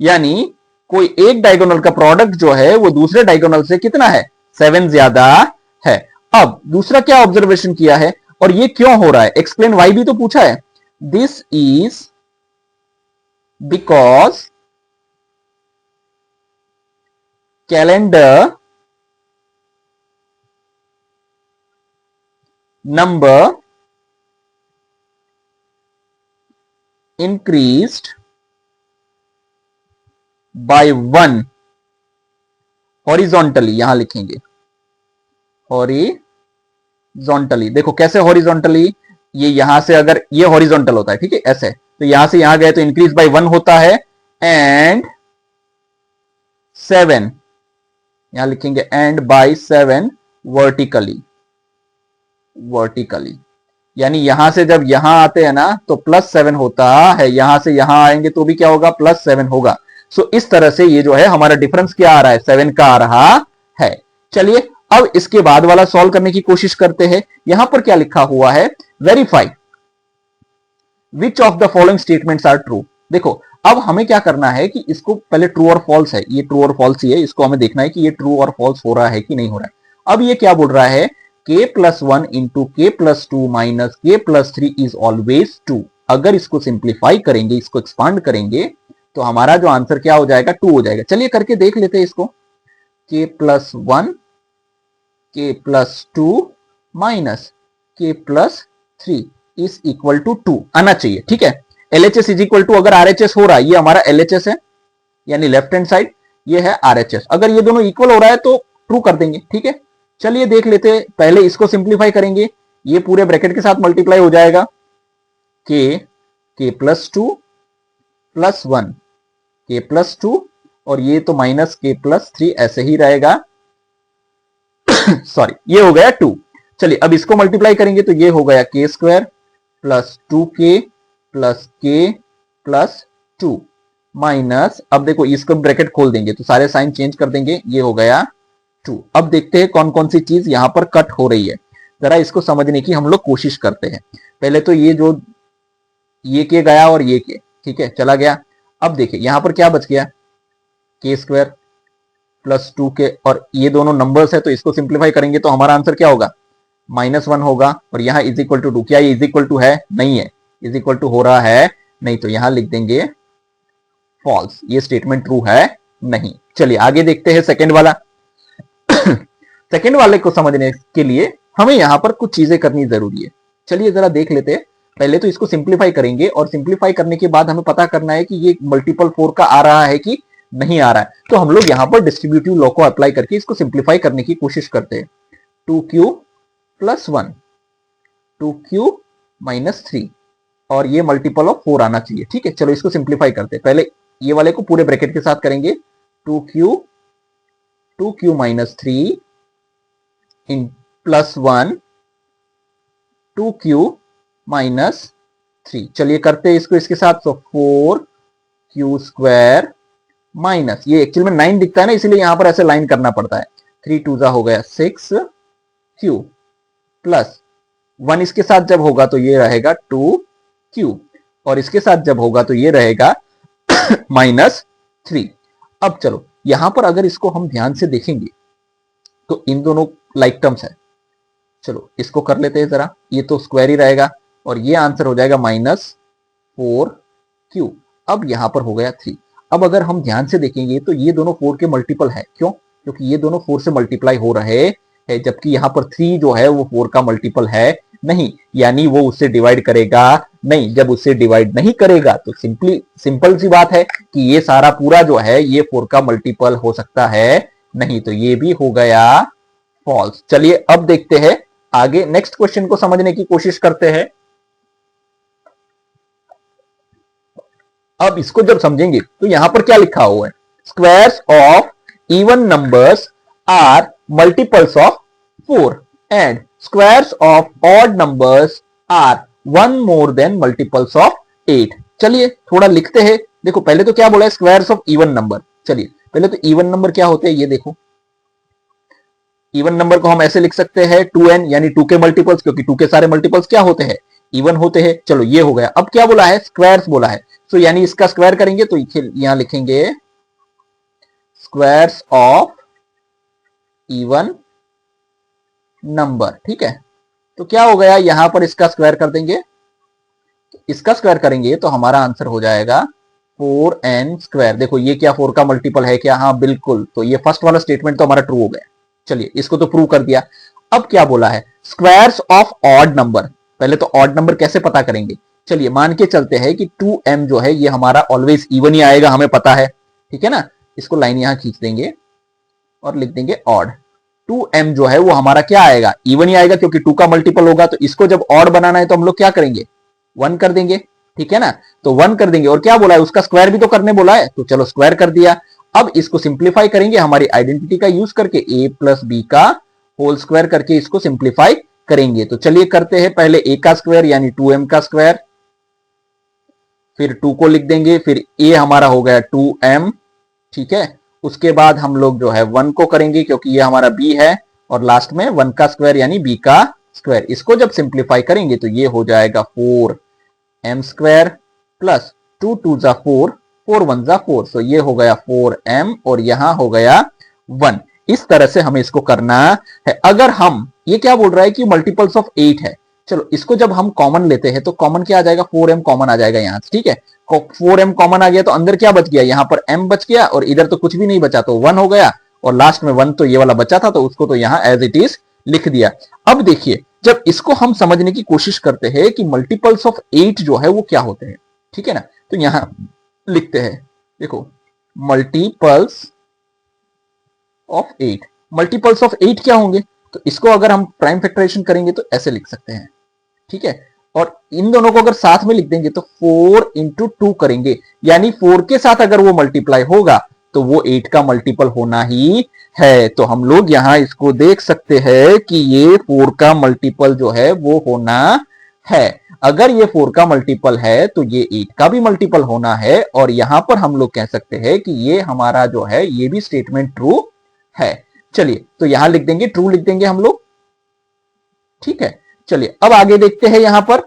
यानी कोई एक डायगोनल का प्रोडक्ट जो है वो दूसरे डायगोनल से कितना है 7 ज्यादा है। अब दूसरा क्या ऑब्जर्वेशन किया है और ये क्यों हो रहा है, एक्सप्लेन वाई भी तो पूछा है, this is because calendar number increased by 1 horizontally, यहां लिखेंगे हॉरिजॉन्टली। देखो कैसे हॉरिजॉन्टली, ये यहां से अगर ये हॉरिजॉन्टल होता है, ठीक है, ऐसे तो यहां से यहां गए तो इंक्रीज बाय 1 होता है, एंड 7 यहां लिखेंगे एंड बाय 7 वर्टिकली, वर्टिकली यानी यहां से जब यहां आते हैं ना तो +7 होता है, यहां से यहां आएंगे तो भी क्या होगा +7 होगा। सो इस तरह से ये जो है हमारा डिफरेंस क्या आ रहा है, 7 का आ रहा है। चलिए अब इसके बाद वाला सॉल्व करने की कोशिश करते हैं। यहां पर क्या लिखा हुआ है, verify which of the following statements are true. देखो अब हमें क्या करना है कि इसको पहले ट्रू और फॉल्स है, ये ट्रू और फॉल्स ही है, इसको हमें देखना है कि ये ट्रू और फॉल्स हो रहा है कि नहीं हो रहा है। अब ये क्या बोल रहा है, k प्लस 1 इंटू के प्लस 2 माइनस के प्लस 3 इज ऑलवेज 2। अगर इसको सिंप्लीफाई करेंगे, इसको एक्सपांड करेंगे तो हमारा जो आंसर क्या हो जाएगा, 2 हो जाएगा। चलिए करके देख लेते हैं इसको, k प्लस 1 के प्लस 2 माइनस के प्लस 3 इज इक्वल टू 2 आना चाहिए। ठीक है, LHS इज इक्वल टू, अगर RHS हो रहा है, ये हमारा LHS है यानी लेफ्ट हैंड साइड, ये है RHS। अगर ये दोनों इक्वल हो रहा है तो ट्रू कर देंगे। ठीक है, चलिए देख लेते हैं। पहले इसको सिंप्लीफाई करेंगे, ये पूरे ब्रैकेट के साथ मल्टीप्लाई हो जाएगा, के प्लस 2 प्लस 1 के प्लस 2 और ये तो माइनस के प्लस 3 ऐसे ही रहेगा। सॉरी, ये हो गया 2। चलिए अब इसको मल्टीप्लाई करेंगे तो ये हो गया के स्क्वायर प्लस 2k प्लस के प्लस 2 माइनस, अब देखो इसको ब्रैकेट खोल देंगे तो सारे साइन चेंज कर देंगे, ये हो गया 2। अब देखते हैं कौन कौन सी चीज यहां पर कट हो रही है, जरा इसको समझने की हम लोग कोशिश करते हैं। पहले तो ये जो ये के गया और ये के, ठीक है, चला गया। अब देखिए यहां पर क्या बच गया, के स्क्वायर प्लस 2k और ये दोनों नंबर्स है तो इसको सिंप्लीफाई करेंगे तो हमारा आंसर क्या होगा, -1 होगा। और यहाँ इज इक्वल टू 2, क्या ये इज इक्वल टू है, नहीं है, इज इक्वल टू हो रहा है नहीं, तो यहां लिख देंगे फॉल्स, ये स्टेटमेंट ट्रू है नहीं। चलिए आगे देखते हैं सेकेंड वाला। सेकेंड वाले को समझने के लिए हमें यहां पर कुछ चीजें करनी जरूरी है। चलिए जरा देख लेते हैं। पहले तो इसको सिंप्लीफाई करेंगे और सिंप्लीफाई करने के बाद हमें पता करना है कि ये मल्टीपल 4 का आ रहा है कि नहीं आ रहा है। तो हम लोग यहां पर डिस्ट्रीब्यूटिव लॉ को अप्लाई करके इसको सिंप्लीफाई करने की कोशिश करते हैं। 2q प्लस 1 2q माइनस 3 और ये मल्टीपल ऑफ 4 आना चाहिए। ठीक है, चलो इसको सिंप्लीफाई करते हैं। पहले ये वाले को पूरे ब्रैकेट के साथ करेंगे, 2q minus 3 in plus 1 2q minus 3। चलिए करते हैं इसको इसके साथ, तो 4q स्क्वायर माइनस, ये एक्चुअल में 9 दिखता है ना, इसलिए यहां पर ऐसे लाइन करना पड़ता है। 3 2 हो गया 6q प्लस 1 इसके साथ जब होगा तो ये रहेगा 2q और इसके साथ जब होगा तो ये रहेगा -3। अब चलो यहां पर अगर इसको हम ध्यान से देखेंगे तो इन दोनों लाइक टर्म्स है। चलो इसको कर लेते हैं जरा, ये तो स्क्वायर ही रहेगा और ये आंसर हो जाएगा -4q। अब यहां पर हो गया 3। अब अगर हम ध्यान से देखेंगे तो ये दोनों 4 के मल्टीपल है। क्यों? क्योंकि ये दोनों 4 से मल्टीप्लाई हो रहे हैं, जबकि यहां पर 3 जो है वो 4 का मल्टीपल है नहीं, यानी वो उससे डिवाइड करेगा नहीं। जब उससे डिवाइड नहीं करेगा तो सिंपल सी बात है कि ये सारा पूरा जो है ये 4 का मल्टीपल हो सकता है नहीं, तो ये भी हो गया फॉल्स। चलिए अब देखते हैं आगे, नेक्स्ट क्वेश्चन को समझने की कोशिश करते हैं। अब इसको जब समझेंगे तो यहां पर क्या लिखा हुआ है, squares of even numbers are multiples of 4 and squares of odd numbers are 1 more than multiples of 8। चलिए थोड़ा लिखते हैं। देखो पहले तो क्या बोला है, स्क्वायर्स ऑफ इवन नंबर। चलिए पहले तो इवन नंबर क्या होते हैं ये देखो। इवन नंबर को हम ऐसे लिख सकते हैं 2n यानी 2 के मल्टीपल्स, क्योंकि 2 के सारे मल्टीपल्स क्या होते हैं, इवन होते हैं। चलो ये हो गया। अब क्या बोला है, स्क्वायर्स बोला है, तो यानी इसका स्क्वायर करेंगे तो यहां लिखेंगे स्क्वायर्स ऑफ इवन नंबर। ठीक है, तो क्या हो गया, यहां पर इसका स्क्वायर कर देंगे, इसका स्क्वायर करेंगे तो हमारा आंसर हो जाएगा 4n स्क्वायर। देखो ये क्या 4 का मल्टीपल है क्या, हाँ बिल्कुल, तो ये फर्स्ट वाला स्टेटमेंट तो हमारा ट्रू हो गया। चलिए इसको तो प्रूव कर दिया। अब क्या बोला है, स्क्वायर्स ऑफ ऑड नंबर। पहले तो ऑड नंबर कैसे पता करेंगे, चलिए मान के चलते हैं कि 2m जो है ये हमारा ऑलवेज इवन ही आएगा, हमें पता है। ठीक है ना, इसको लाइन यहां खींच देंगे और लिख देंगे ऑड। 2m जो है वो हमारा क्या आएगा, इवन ही आएगा, क्योंकि 2 का मल्टीपल होगा। तो इसको जब ऑड बनाना है तो हम लोग क्या करेंगे, 1 कर देंगे। ठीक है ना, तो 1 कर देंगे और क्या बोला है, उसका स्क्वायर भी तो करने बोला है, तो चलो स्क्वायर कर दिया। अब इसको सिंप्लीफाई करेंगे हमारी आइडेंटिटी का यूज करके, a प्लस बी का होल स्क्वायर करके इसको सिंप्लीफाई करेंगे। तो चलिए करते हैं, पहले a का स्क्वायर यानी 2m का स्क्वायर, फिर 2 को लिख देंगे, फिर a हमारा हो गया 2m ठीक है। उसके बाद हम लोग जो है 1 को करेंगे क्योंकि ये हमारा b है, और लास्ट में 1 का स्क्वायर यानी b का स्क्वायर। इसको जब सिंप्लीफाई करेंगे तो ये हो जाएगा 4m स्क्वायर प्लस 2 2 जा 4, 4 1 जा 4, सो ये हो गया 4m और यहां हो गया 1। इस तरह से हमें इसको करना है। अगर हम, ये क्या बोल रहा है कि मल्टीपल्स ऑफ 8 है, चलो इसको जब हम कॉमन लेते हैं तो कॉमन क्या आ जाएगा, 4m कॉमन आ जाएगा यहां से। ठीक है, 4m कॉमन आ गया तो अंदर क्या बच गया, यहां पर m बच गया और इधर तो कुछ भी नहीं बचा तो 1 हो गया, और लास्ट में 1 तो ये वाला बचा था तो उसको तो यहां एज इट इज लिख दिया। अब देखिए जब इसको हम समझने की कोशिश करते हैं कि मल्टीपल्स ऑफ 8 जो है वो क्या होते हैं, ठीक है ना, तो यहां लिखते हैं, देखो मल्टीपल्स ऑफ 8, मल्टीपल्स ऑफ 8 क्या होंगे, तो इसको अगर हम प्राइम फैक्टराइजेशन करेंगे तो ऐसे लिख सकते हैं। ठीक है, और इन दोनों को अगर साथ में लिख देंगे तो 4 इंटू 2 करेंगे, यानी 4 के साथ अगर वो मल्टीप्लाई होगा तो वो 8 का मल्टीपल होना ही है। तो हम लोग यहां इसको देख सकते हैं कि ये 4 का मल्टीपल जो है वो होना है। अगर ये 4 का मल्टीपल है तो ये 8 का भी मल्टीपल होना है, और यहां पर हम लोग कह सकते हैं कि ये हमारा जो है ये भी स्टेटमेंट ट्रू है। चलिए तो यहां लिख देंगे, ट्रू लिख देंगे हम लोग। ठीक है, चलिए अब आगे देखते हैं यहां पर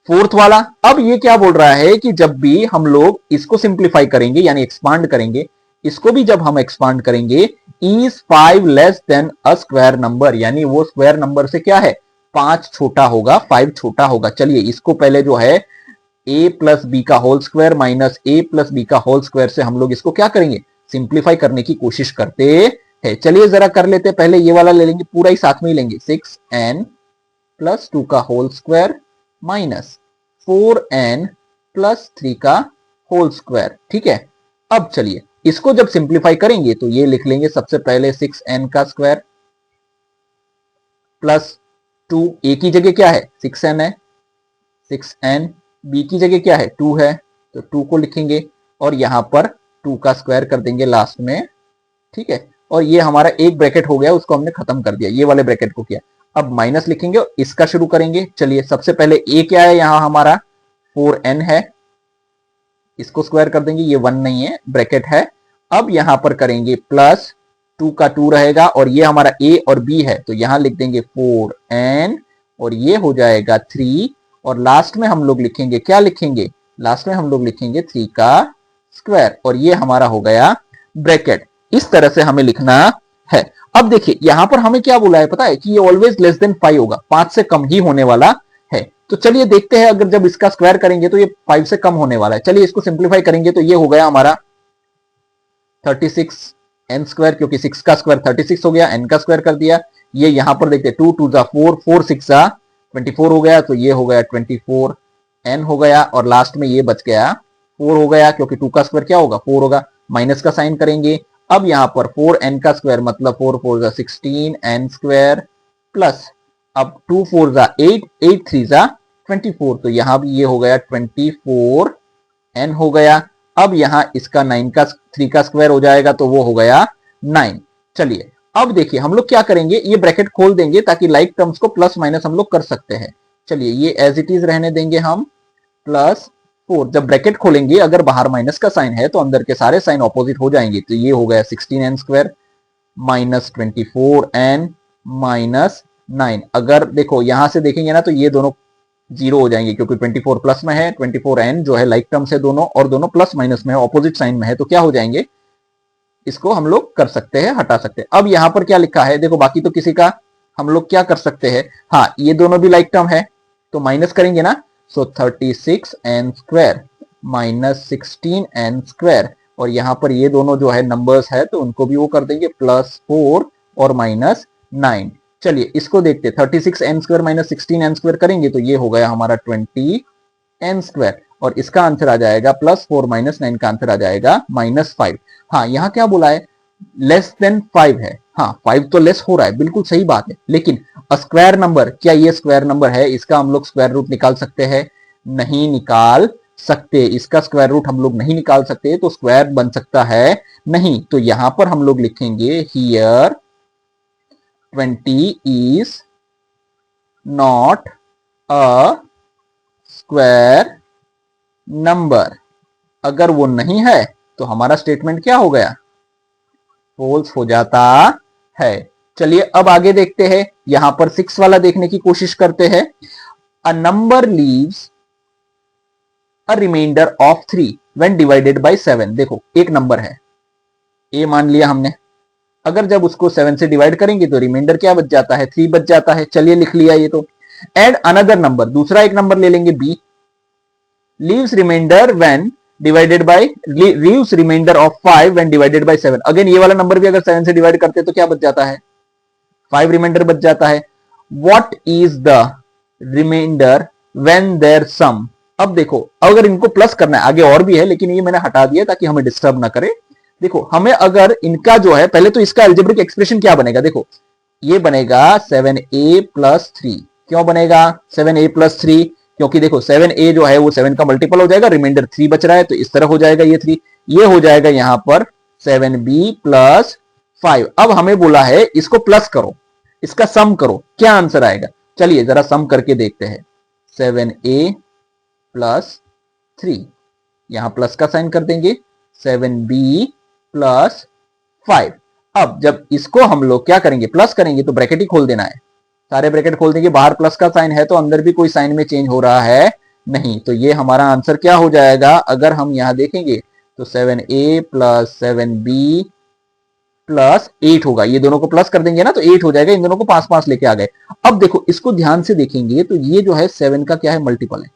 फोर्थ वाला। अब ये क्या बोल रहा है कि जब भी हम लोग इसको सिंप्लीफाई करेंगे यानी एक्सपांड करेंगे, इसको भी जब हम एक्सपांड करेंगे, is 5 less than a square number, यानी वो स्क्वायर नंबर से क्या है 5 छोटा होगा, 5 छोटा होगा। चलिए इसको पहले जो है a प्लस बी का whole square minus a plus b का होल स्क्वायर से हम लोग इसको क्या करेंगे, सिंप्लीफाई करने की कोशिश करते हैं। चलिए जरा कर लेते हैं, पहले ये वाला ले लेंगे, पूरा ही साथ में ही लेंगे, 6n प्लस 2 का whole square minus 4n plus 3 का होल स्क्वायर। ठीक है, अब चलिए इसको जब सिंप्लीफाई करेंगे तो ये लिख लेंगे सबसे पहले 6n का स्क्वायर प्लस 2, a की जगह क्या है 6n है, 6n, b की जगह क्या है 2 है तो 2 को लिखेंगे, और यहां पर 2 का स्क्वायर कर देंगे लास्ट में। ठीक है, और ये हमारा एक ब्रैकेट हो गया, उसको हमने खत्म कर दिया, ये वाले ब्रैकेट को किया। अब माइनस लिखेंगे और इसका शुरू करेंगे। चलिए सबसे पहले a क्या है, यहां हमारा 4n है, इसको स्क्वायर कर देंगे, ये 1 नहीं है, ब्रैकेट है। अब यहां पर करेंगे प्लस 2 का 2 रहेगा, और ये हमारा a और b है तो यहां लिख देंगे 4n, और ये हो जाएगा 3, और लास्ट में हम लोग लिखेंगे, क्या लिखेंगे, लास्ट में हम लोग लिखेंगे 3 का स्क्वायर, और ये हमारा हो गया ब्रैकेट। इस तरह से हमें लिखना है। अब देखिए यहां पर हमें क्या बोला है पता है कि ये ऑलवेज लेस देन 5 होगा, 5 से कम ही होने वाला है। तो चलिए देखते हैं, अगर जब इसका स्क्वायर करेंगे तो ये 5 से कम होने वाला है। चलिए इसको सिंप्लीफाई करेंगे तो ये हो गया हमारा 36 n स्क्वायर, क्योंकि 6 का स्क्वायर 36 हो गया, n का स्क्वायर कर दिया। ये यहां पर देखते 2 2 जा 4, 4 6 जा 24 हो गया, तो ये हो गया 24 n हो गया, और लास्ट में ये बच गया 4 हो गया, क्योंकि 2 का स्क्वायर क्या होगा 4 होगा। माइनस का साइन करेंगे, अब यहां पर 4n का स्क्वायर मतलब 4 4 जा 16n स्क्वायर प्लस, अब 2 4 जा 8, 8 3 जा 24, तो यहां भी ये हो गया 24n हो गया। अब यहां इसका 9 का 3 का स्क्वायर हो जाएगा तो वो हो गया 9। चलिए अब देखिए हम लोग क्या करेंगे, ये ब्रैकेट खोल देंगे ताकि लाइक टर्म्स को प्लस माइनस हम लोग कर सकते हैं। चलिए ये एज इट इज रहने देंगे हम, प्लस 4, जब ब्रैकेट खोलेंगे अगर बाहर माइनस का साइन है तो अंदर के सारे साइन ऑपोजिट हो जाएंगे, तो ये हो गया 16n square minus 24n minus 9। अगर देखो यहां से देखेंगे ना तो ये दोनों जीरो हो जाएंगे, क्योंकि 24 प्लस में है, 24n जो है लाइक टर्म्स है दोनों, और दोनों प्लस माइनस में है, ऑपोजिट साइन में है, तो क्या हो जाएंगे, इसको हम लोग कर सकते हैं, हटा सकते हैं। अब यहां पर क्या लिखा है देखो, बाकी तो किसी का हम लोग क्या कर सकते हैं, हाँ ये दोनों भी लाइक टर्म है तो माइनस करेंगे ना, सो 36n square minus 16n square, और यहां पर ये दोनों जो है नंबर्स है तो उनको भी वो कर देंगे प्लस 4 और माइनस 9। चलिए इसको देखते, 36n square minus 16n square करेंगे तो ये हो गया हमारा 20n स्क्वायर, और इसका आंसर आ जाएगा प्लस 4 माइनस 9 का आंसर आ जाएगा माइनस 5। हाँ यहाँ क्या बोला है, लेस देन 5 है, हाँ 5 तो लेस हो रहा है, बिल्कुल सही बात है, लेकिन स्क्वायर नंबर, क्या ये स्क्वायर नंबर है, इसका हम लोग स्क्वायर रूट निकाल सकते हैं, नहीं निकाल सकते, इसका स्क्वायर रूट हम लोग नहीं निकाल सकते, तो स्क्वायर बन सकता है नहीं। तो यहां पर हम लोग लिखेंगे here 20 is not a square number. अगर वो नहीं है तो हमारा स्टेटमेंट क्या हो गया, फॉल्स हो जाता है। चलिए अब आगे देखते हैं, यहां पर 6 वाला देखने की कोशिश करते हैं। A number leaves a remainder of 3 when divided by 7। देखो एक नंबर है ए मान लिया हमने, अगर जब उसको 7 से डिवाइड करेंगे तो रिमाइंडर क्या बच जाता है, 3 बच जाता है। चलिए लिख लिया ये तो। एड अनदर नंबर, दूसरा एक नंबर ले लेंगे b, leaves remainder when divided by, leaves remainder of 5 when divided by 7। Again ये वाला नंबर भी अगर 7 से डिवाइड करते तो क्या बच जाता है, 5 रिमाइंडर बच जाता है। What is the remainder when there sum. अब देखो अगर इनको प्लस करना है, आगे और भी है लेकिन ये मैंने हटा दिया ताकि हमें डिस्टर्ब ना करे। देखो हमें अगर इनका जो है, पहले तो इसका अलजेब्रिक एक्सप्रेशन क्या बनेगा, देखो ये बनेगा 7a प्लस 3। क्यों बनेगा 7a प्लस 3, क्योंकि देखो 7a जो है वो 7 का मल्टीपल हो जाएगा, रिमाइंडर 3 बच रहा है तो इस तरह हो जाएगा ये 3, ये हो जाएगा यहां पर 7b प्लस 5। अब हमें बोला है इसको प्लस करो, इसका सम करो, क्या आंसर आएगा, चलिए जरा सम करके देखते हैं। 7a प्लस 3, यहां प्लस का साइन कर देंगे, 7b प्लस 5। अब जब इसको हम लोग क्या करेंगे, प्लस करेंगे तो ब्रैकेट ही खोल देना है, सारे ब्रैकेट खोल देंगे, बाहर प्लस का साइन है तो अंदर भी कोई साइन में चेंज हो रहा है नहीं, तो ये हमारा आंसर क्या हो जाएगा, अगर हम यहां देखेंगे तो 7a प्लस 7b प्लस 8 होगा, ये दोनों को प्लस कर देंगे ना तो 8 हो जाएगा, इन दोनों को 5 लेके आ गए। अब देखो इसको ध्यान से देखेंगे तो ये जो है 7 का क्या है, मल्टीपल है,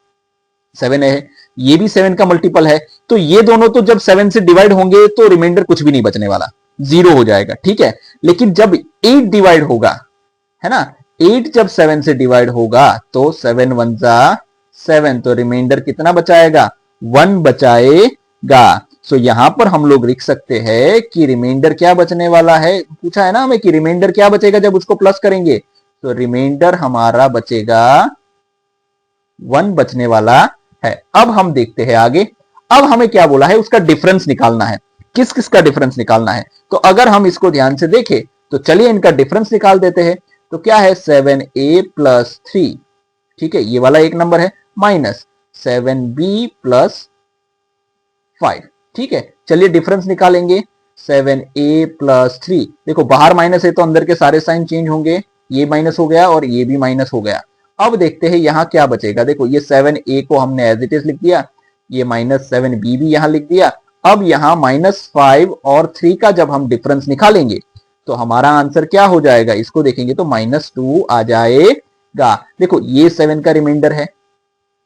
7 है, ये भी 7 का मल्टीपल है, तो ये दोनों तो जब 7 से डिवाइड होंगे तो रिमाइंडर कुछ भी नहीं बचने वाला, 0 हो जाएगा, ठीक है। लेकिन जब 8 डिवाइड होगा, है ना, 8 जब 7 से डिवाइड होगा तो 7 1 जा 7, तो रिमाइंडर कितना बचाएगा, 1 बचाएगा। सो यहां पर हम लोग लिख सकते हैं कि रिमाइंडर क्या बचने वाला है, पूछा है ना हमें कि रिमाइंडर क्या बचेगा जब उसको प्लस करेंगे, तो रिमाइंडर हमारा बचेगा 1 बचने वाला है। अब हम देखते हैं आगे, अब हमें क्या बोला है, उसका डिफरेंस निकालना है, किस किस का डिफरेंस निकालना है। तो अगर हम इसको ध्यान से देखें तो चलिए इनका डिफरेंस निकाल देते हैं। तो क्या है 7a प्लस 3, ठीक है, ये वाला एक नंबर है, माइनस 7b प्लस 5, ठीक है। चलिए डिफरेंस निकालेंगे, 7a प्लस 3, देखो बाहर माइनस है तो अंदर के सारे साइन चेंज होंगे, ये माइनस हो गया और ये भी माइनस हो गया। अब देखते हैं यहां क्या बचेगा, देखो ये 7a को हमने एज इट इज लिख दिया, ये माइनस 7b भी यहां लिख दिया। अब यहां -5 और 3 का जब हम डिफरेंस निकालेंगे तो हमारा आंसर क्या हो जाएगा, इसको देखेंगे तो -2 आ जाएगा। देखो ये 7 का रिमाइंडर है,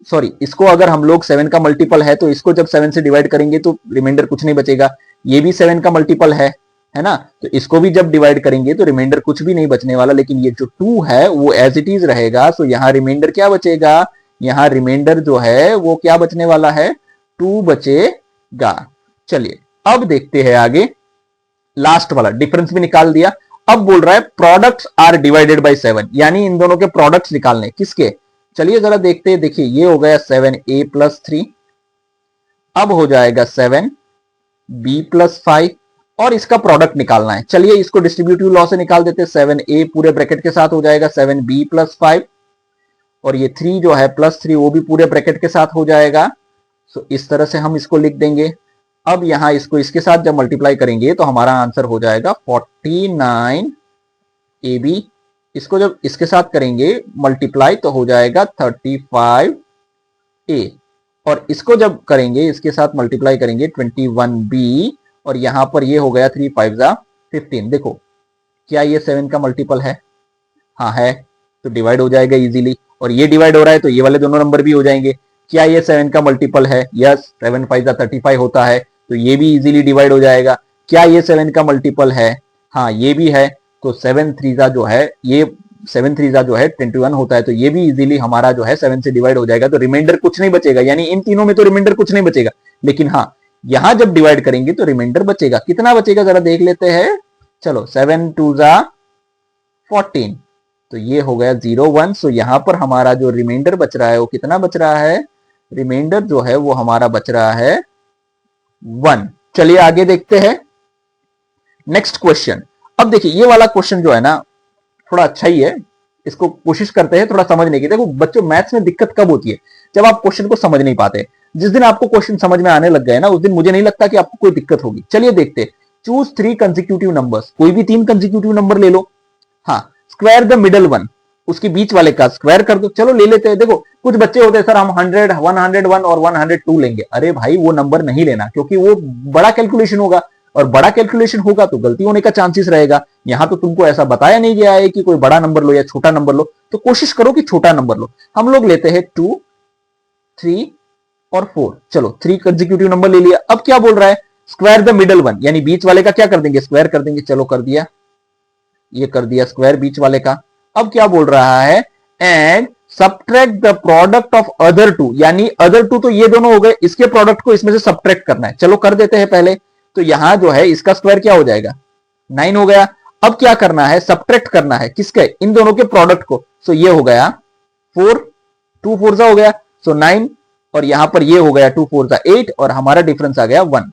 सॉरी इसको अगर हम लोग 7 का मल्टीपल है तो इसको जब 7 से डिवाइड करेंगे तो रिमाइंडर कुछ नहीं बचेगा, ये भी 7 का मल्टीपल है ना, तो इसको भी जब डिवाइड करेंगे तो रिमाइंडर कुछ भी नहीं बचने वाला, लेकिन ये जो 2 है वो एज इट इज रहेगा। सो यहां रिमाइंडर क्या बचेगा, यहां रिमाइंडर जो है वो क्या बचने वाला है, 2 बचेगा। चलिए अब देखते हैं आगे, लास्ट वाला डिफरेंस भी निकाल दिया। अब बोल रहा है प्रोडक्ट्स आर डिवाइडेड बाय 7, यानी इन दोनों के प्रोडक्ट्स निकालने, किसके, चलिए जरा देखते हैं। देखिए ये हो गया 7a प्लस 3, अब हो जाएगा 7b प्लस 5 और इसका प्रोडक्ट निकालना है। चलिए इसको डिस्ट्रीब्यूटिव लॉ से निकाल देते हैं, 7a पूरे ब्रैकेट के साथ हो जाएगा 7b प्लस 5 और ये 3 जो है प्लस 3 वो भी पूरे ब्रैकेट के साथ हो जाएगा। सो इस तरह से हम इसको लिख देंगे। अब यहां इसको इसके साथ जब मल्टीप्लाई करेंगे तो हमारा आंसर हो जाएगा 49ab, इसको जब इसके साथ करेंगे मल्टीप्लाई तो हो जाएगा 35a और इसको जब करेंगे इसके साथ मल्टीप्लाई करेंगे 21b और यहां पर ये हो गया 3 5 15। देखो क्या ये 7 का मल्टीपल है, हाँ है, तो डिवाइड हो जाएगा इजीली, और ये डिवाइड हो रहा है तो ये वाले दोनों नंबर भी हो जाएंगे। क्या ये 7 का मल्टीपल है, यस, 7 5 35 होता है तो ये भी इजीली डिवाइड हो जाएगा। क्या ये 7 का मल्टीपल है, हाँ ये भी है, तो 7 3 जो है ये 7 3 जो है 21 होता है, तो ये भी इजीली हमारा जो है 7 से डिवाइड हो जाएगा, तो रिमाइंडर कुछ नहीं बचेगा, यानी इन तीनों में तो रिमाइंडर कुछ नहीं बचेगा, लेकिन हाँ यहां जब डिवाइड करेंगे तो रिमाइंडर बचेगा। कितना बचेगा जरा देख लेते हैं, चलो 7 2 14, तो ये हो गया 0 1। सो यहां पर हमारा जो रिमाइंडर बच रहा है वो कितना बच रहा है, रिमाइंडर जो है वो हमारा बच रहा है 1। चलिए आगे देखते हैं नेक्स्ट क्वेश्चन। अब देखिए ये वाला क्वेश्चन जो है ना थोड़ा अच्छा ही है, इसको कोशिश करते हैं थोड़ा समझने की। देखो बच्चों, मैथ्स में दिक्कत कब होती है? जब आप क्वेश्चन को समझ नहीं पाते। जिस दिन आपको क्वेश्चन समझ में आने लग गए ना, उस दिन मुझे नहीं लगता कि आपको कोई दिक्कत होगी। चलिए देखते, चूज 3 कंसेक्यूटिव नंबर्स, कोई भी 3 कंसेक्यूटिव नंबर ले लो। हाँ, स्क्वायर द मिडल वन, उसके बीच वाले का स्क्वायर कर दो। चलो ले लेते हैं। देखो कुछ बच्चे होते हैं, सर हम 100, 101 और 102 लेंगे। अरे भाई वो नंबर नहीं लेना, क्योंकि वो बड़ा कैलकुलेशन होगा, और बड़ा कैलकुलेशन होगा तो गलती होने का चांसेस रहेगा। यहां तो तुमको ऐसा बताया नहीं गया है कि कोई बड़ा नंबर लो या छोटा नंबर लो, तो कोशिश करो कि छोटा नंबर लो। हम लोग लेते हैं 2, 3 और 4। चलो 3 कंसेक्यूटिव नंबर ले लिया। अब क्या बोल रहा है? स्क्वायर द मिडल वन, यानी बीच वाले का क्या कर देंगे? स्क्वायर कर देंगे। चलो कर दिया, ये कर दिया स्क्वायर बीच वाले का। अब क्या बोल रहा है? And subtract the product of other two, यानी अदर टू तो ये दोनों हो गए, इसके प्रोडक्ट को इसमें से सब्ट्रैक्ट करना है। चलो कर देते हैं पहले। तो यहां जो है इसका स्क्वायर क्या हो जाएगा? 9 हो गया। अब क्या करना है? सब्ट्रैक्ट करना है किसके? इन दोनों के प्रोडक्ट को। सो ये हो गया 4, 2 4 हो गया, सो 9, और यहां पर ये हो गया 2 4 8, और हमारा डिफरेंस आ गया 1।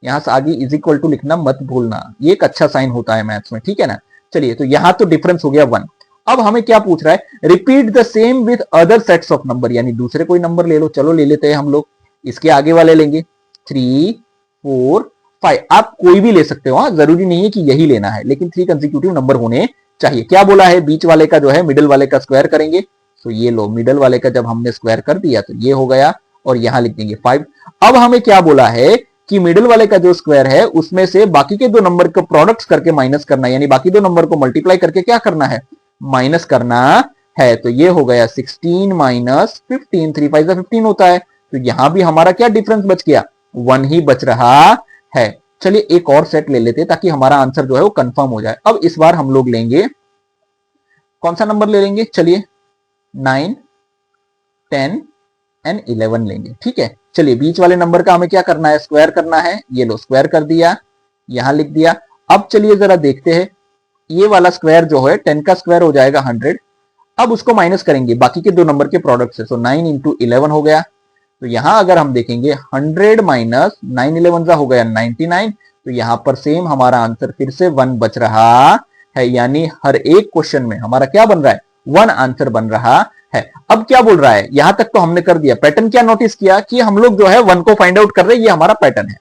यहां से आगे इज इक्वल टू लिखना मत भूलना, ये एक अच्छा साइन होता है मैथ्स में, ठीक है ना। चलिए, तो यहां तो डिफरेंस हो गया 1। अब हमें क्या पूछ रहा है? Repeat the same with other sets of number, यानी दूसरे कोई नंबर ले लो। चलो ले लेते हैं हम लोग, इसके आगे वाले लेंगे 3, 4, 5। आप कोई भी ले सकते हो, जरूरी नहीं है कि यही लेना है, लेकिन 3 कंसेक्यूटिव नंबर होने चाहिए। क्या बोला है? बीच वाले का जो है मिडिल वाले का स्क्वायर करेंगे। तो ये लो, मिडिल वाले का जब हमने स्क्वायर कर दिया तो ये हो गया, और यहां लिख देंगे 5। अब हमें क्या बोला है कि मिडिल वाले का जो स्क्वायर है उसमें से बाकी के दो नंबर को प्रोडक्ट्स करके माइनस करना है, यानी बाकी दो नंबर को मल्टीप्लाई करके क्या करना है? माइनस करना है। तो ये हो गया 16 माइनस 15, 3 5 15 होता है। तो यहां भी हमारा क्या डिफरेंस बच गया? 1 ही बच रहा है। चलिए एक और सेट ले लेते हैं ताकि हमारा आंसर जो है वो कंफर्म हो जाए। अब इस बार हम लोग लेंगे, कौन सा नंबर ले लेंगे? चलिए 9, 10 एंड 11 लेंगे, ठीक है। चलिए बीच वाले नंबर का हमें क्या करना है? स्क्वायर करना है। ये लो स्क्वायर कर दिया, यहां लिख दिया। अब चलिए जरा देखते हैं, ये वाला स्क्वायर जो है 10 का स्क्वायर हो जाएगा 100। अब उसको माइनस करेंगे बाकी के दो नंबर के प्रोडक्ट से, सो 9 इंटू 11 हो गया। तो यहां अगर हम देखेंगे 100 माइनस 9 11 हो गया 99। तो यहां पर सेम हमारा आंसर फिर से 1 बच रहा है, यानी हर एक क्वेश्चन में हमारा क्या बन रहा है? 1 आंसर बन रहा है। अब क्या बोल रहा है? यहां तक तो हमने कर दिया। पैटर्न क्या नोटिस किया कि हम लोग जो है 1 को फाइंड आउट कर रहे हैं, ये हमारा पैटर्न है।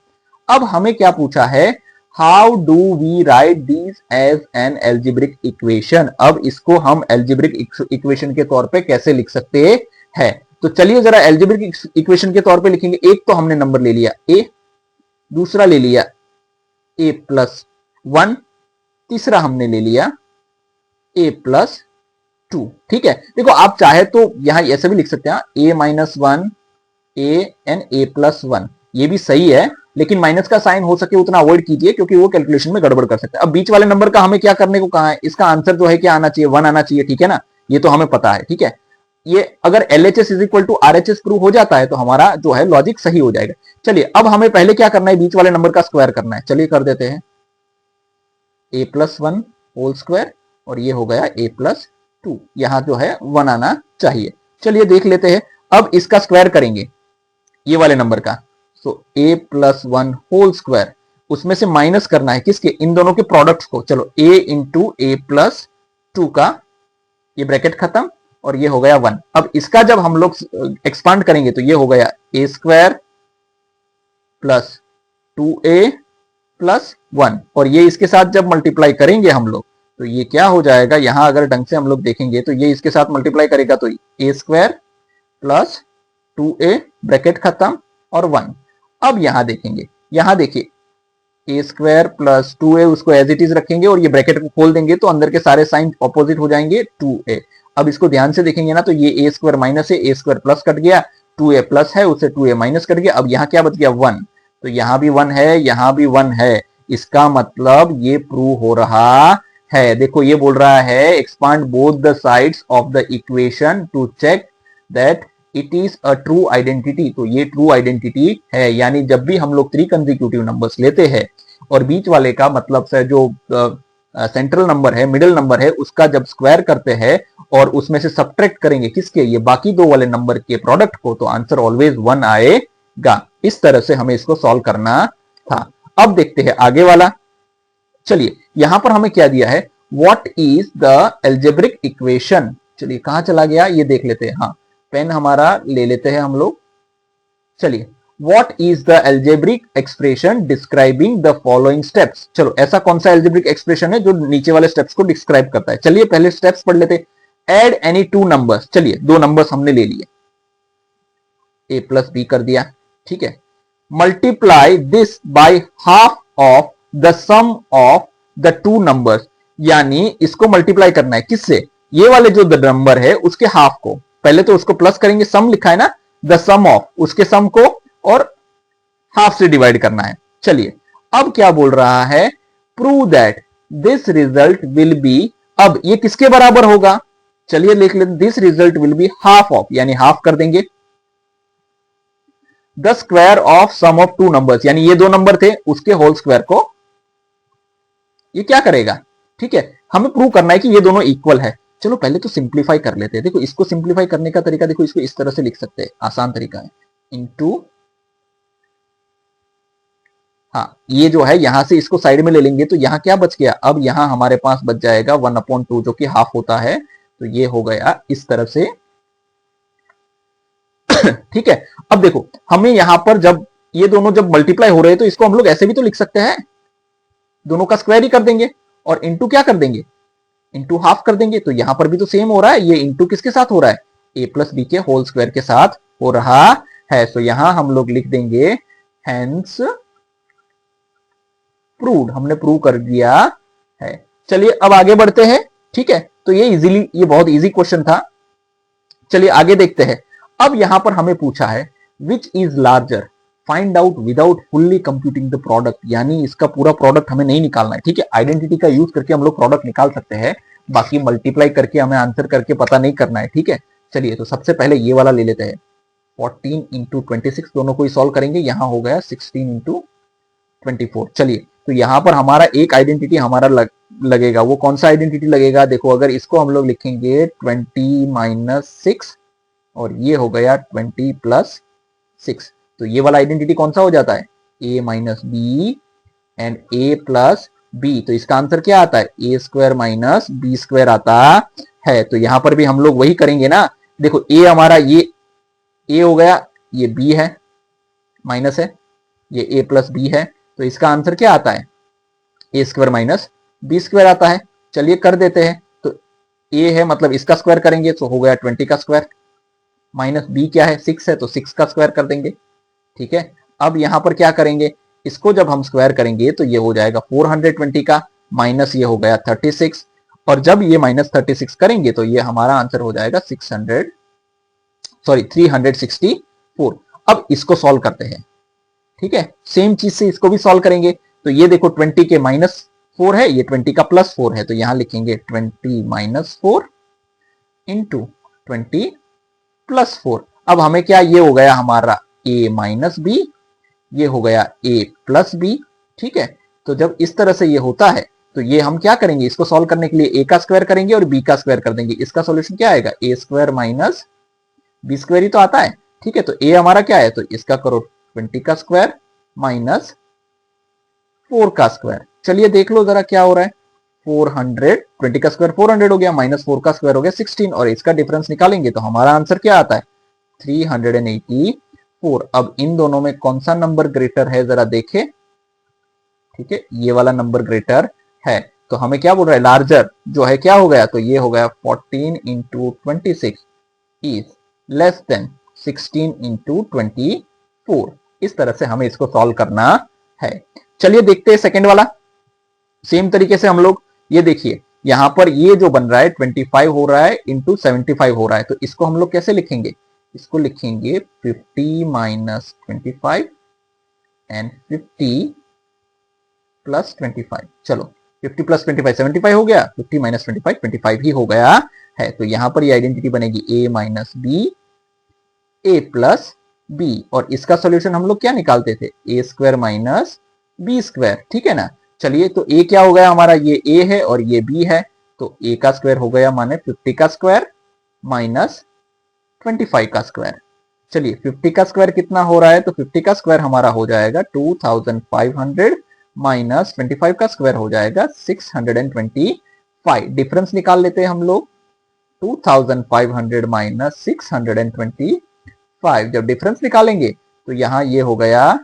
अब हमें क्या पूछा है? How do we write these as an algebraic equation. अब इसको हम एल्जेब्रिक इक्वेशन के तौर पे कैसे लिख सकते हैं? तो चलिए जरा एल्जेब्रिक इक्वेशन के तौर पे लिखेंगे। एक तो हमने नंबर ले लिया a, दूसरा ले लिया a प्लस 1, तीसरा हमने ले लिया a प्लस 2, ठीक है। देखो आप चाहे तो यहां ऐसे भी लिख सकते हैं, a minus 1 a and a plus 1, ये भी सही है, लेकिन माइनस का साइन हो सके उतना अवॉइड कीजिए, क्योंकि वो कैलकुलेशन में गड़बड़ कर सकता है। अब बीच वाले नंबर का हमें क्या करने को कहा है? इसका आंसर जो है क्या आना चाहिए? 1 आना चाहिए, ठीक है ना। ये तो हमें पता है, ठीक है। ये अगर LHS is equal to RHS prove हो जाता है तो हमारा जो है लॉजिक सही हो जाएगा। चलिए अब हमें पहले क्या करना है? बीच वाले नंबर का स्क्वायर करना है। चलिए कर देते हैं, a प्लस 1 होल स्क्वायर, और ये हो गया a प्लस 2। यहां जो है 1 आना चाहिए। चलिए देख लेते हैं, अब इसका स्क्वायर करेंगे ये वाले नंबर का। सो a प्लस 1 होल स्क्वायर, उसमें से माइनस करना है किसके? इन दोनों के प्रोडक्ट्स को। चलो a इंटू a प्लस 2 का, ये ब्रैकेट खत्म, और ये हो गया 1। अब इसका जब हम लोग एक्सपांड करेंगे तो ये हो गया a square plus 2a plus 1, और ये इसके साथ जब मल्टीप्लाई करेंगे हम लोग तो ये क्या हो जाएगा? यहां अगर ढंग से हम लोग देखेंगे तो ये इसके साथ मल्टीप्लाई करेगा तो a square plus 2a bracket खत्म और 1। अब यहां देखेंगे, यहां देखिए a स्क्वायर प्लस 2a, उसको एज इट इज रखेंगे और ये ब्रैकेट को खोल देंगे तो अंदर के सारे साइन ऑपोजिट हो जाएंगे 2a। अब इसको ध्यान से देखेंगे ना तो ये a स्क्वायर माइनस है, a स्क्वायर प्लस कट गया, 2a प्लस है उससे 2a माइनस कट गया। अब यहाँ क्या बच गया? 1। तो यहां भी 1 है, यहां भी 1 है। इसका मतलब ये प्रूव हो रहा है। देखो ये बोल रहा है expand both the sides of the equation to check that it is a true identity. तो ये ट्रू आइडेंटिटी है, यानी जब भी हम लोग 3 कंसेक्यूटिव नंबर्स लेते हैं और बीच वाले का मतलब से जो सेंट्रल नंबर है, मिडिल नंबर है, उसका जब स्क्वायर करते हैं और उसमें से सब्ट्रैक्ट करेंगे किसके? ये बाकी दो वाले नंबर के प्रोडक्ट को, तो आंसर ऑलवेज 1 आएगा। इस तरह से हमें इसको सॉल्व करना था। अब देखते हैं आगे वाला। चलिए यहां पर हमें क्या दिया है? What is the algebraic equation. चलिए कहां चला गया ये देख लेते हैं। हाँ, पेन हमारा ले लेते हैं हम लोग। चलिए, what is the algebraic expression describing the following steps. चलो, ऐसा कौन सा एल्जेब्रिक एक्सप्रेशन है जो नीचे वाले स्टेप्स को डिस्क्राइब करता है। चलिए पहले स्टेप्स पढ़ लेते। Add any two numbers. चलिए, दो नंबर्स हमने ले लिए, ए प्लस बी कर दिया, ठीक है। Multiply this by half of the sum of the two numbers, यानी इसको मल्टीप्लाई करना है किससे, ये वाले जो नंबर है उसके हाफ को। पहले तो उसको प्लस करेंगे, सम लिखा है ना, द सम ऑफ, उसके सम को और हाफ से डिवाइड करना है। चलिए, अब क्या बोल रहा है, prove that this result will be, अब ये किसके बराबर होगा। चलिए लिख लेते, this result will be half of, यानी हाफ कर देंगे the square of sum of two numbers, यानी ये दो नंबर थे उसके होल स्क्वायर को ये क्या करेगा। ठीक है, हमें प्रूव करना है कि ये दोनों इक्वल है। चलो पहले तो सिंप्लीफाई कर लेते हैं। देखो, इसको सिंप्लीफाई करने का तरीका देखो, इसको इस तरह से लिख सकते हैं, आसान तरीका है, इनटू, हाँ ये जो है यहां से इसको साइड में ले लेंगे तो यहां क्या बच गया, अब यहां हमारे पास बच जाएगा 1/2 जो कि हाफ होता है, तो ये हो गया इस तरफ से। ठीक है, अब देखो हमें यहां पर जब ये दोनों जब मल्टीप्लाई हो रहे हैं तो इसको हम लोग ऐसे भी तो लिख सकते हैं, दोनों का स्क्वायर ही कर देंगे और इंटू क्या कर देंगे, इंटू हाफ कर देंगे। तो यहां पर भी तो सेम हो रहा है, ये इंटू किसके साथ हो रहा है, ए प्लस बी के होल स्क्वायर के साथ हो रहा है। तो यहां हम लोग लिख देंगे हेंस प्रूव्ड, हमने प्रूव कर दिया है। चलिए अब आगे बढ़ते हैं। ठीक है, तो ये बहुत इजी क्वेश्चन था। चलिए आगे देखते हैं। अब यहां पर हमें पूछा है which is larger, find out without fully computing the product, यानी इसका पूरा प्रोडक्ट हमें नहीं निकालना है। ठीक है, आइडेंटिटी का यूज करके हम लोग प्रोडक्ट निकाल सकते हैं, बाकी मल्टीप्लाई करके हमें आंसर करके पता नहीं करना है। ठीक है, चलिए तो सबसे पहले ये वाला ले लेते हैं, 14 इंटू 26, दोनों को ही सॉल्व करेंगे। यहां हो गया 16 इंटू 24। चलिए, तो यहां पर हमारा एक आइडेंटिटी हमारा लगेगा, वो कौन सा आइडेंटिटी लगेगा, देखो अगर इसको हम लोग लिखेंगे 20 माइनस 6 और ये हो गया 20 प्लस 6, तो ये वाला आइडेंटिटी कौन सा हो जाता है, a minus b and a plus b. तो इसका आंसर क्या आता है, a square minus B square आता है। तो यहां पर भी हम लोग वही करेंगे ना, देखो a हमारा ये a हो गया, ये b है माइनस है, ये a प्लस बी है, तो इसका आंसर क्या आता है, a square minus B square आता है। चलिए कर देते हैं, तो a है मतलब इसका स्क्वायर करेंगे तो हो गया 20 का स्क्वायर, माइनस b क्या है 6 है तो 6 का स्क्वायर कर देंगे। ठीक है, अब यहां पर क्या करेंगे, इसको जब हम स्क्वायर करेंगे तो ये हो जाएगा 420 का, माइनस ये हो गया 36, और जब ये माइनस 36 करेंगे तो ये हमारा आंसर हो जाएगा 364। अब इसको सॉल्व करते हैं। ठीक है, सेम चीज से इसको भी सॉल्व करेंगे। तो ये देखो 20 के माइनस 4 है, ये 20 का प्लस 4 है, तो यहां लिखेंगे 20 माइनस 4 इंटू 20 प्लस 4। अब हमें क्या, ये हो गया हमारा a माइनस बी, ये हो गया a प्लस बी। ठीक है, तो जब इस तरह से ये होता है तो ये हम क्या करेंगे, इसको सॉल्व करने के लिए a का स्क्वायर करेंगे और b का स्क्वायर कर देंगे। इसका सॉल्यूशन क्या आएगा, a square minus B square ही तो आता है। ठीक है, तो a हमारा क्या है, तो इसका करो 20 का स्क्वायर माइनस 4 का स्क्वायर। चलिए देख लो जरा क्या हो रहा है, 400, 20 का स्क्वायर 400 हो गया, माइनस 4 का स्क्वायर हो गया 16, और इसका डिफरेंस निकालेंगे तो हमारा आंसर क्या आता है 384। अब इन दोनों में कौन सा नंबर ग्रेटर है जरा देखे। ठीक है, ये वाला नंबर ग्रेटर है, तो हमें क्या बोल रहा है, लार्जर जो है क्या हो गया, तो ये हो गया 14 into 26 is less than 16 into 24। इस तरह से हमें इसको सॉल्व करना है। चलिए देखते हैं सेकेंड वाला। सेम तरीके से हम लोग, ये देखिए यहां पर ये जो बन रहा है 25 हो रहा है इंटू 75 हो रहा है, तो इसको हम लोग कैसे लिखेंगे, इसको लिखेंगे 50 माइनस 25 एंड 50 प्लस 25। चलो 50 प्लस 25 75 हो गया, 50 माइनस 25 25 ही हो गया है। तो यहां पर ये आइडेंटिटी बनेगी a minus B, a plus B, और इसका सॉल्यूशन हम लोग क्या निकालते थे, a square minus B square. ठीक है ना, चलिए तो a क्या हो गया हमारा, ये a है और ये b है, तो a का स्क्वायर हो गया माने 50 का स्क्वायर माइनस 25 का स्क्वायर। चलिए 50 का स्क्वायर कितना हो रहा है, तो 50 का स्क्वायर हमारा हो जाएगा 2500 माइनस 25 का स्क्वायर हो जाएगा 624। 5 डिफरेंस निकाल लेते हैं हम लोग। 2500 माइनस 625, जब डिफरेंस निकालेंगे तो यहां ये हो गया,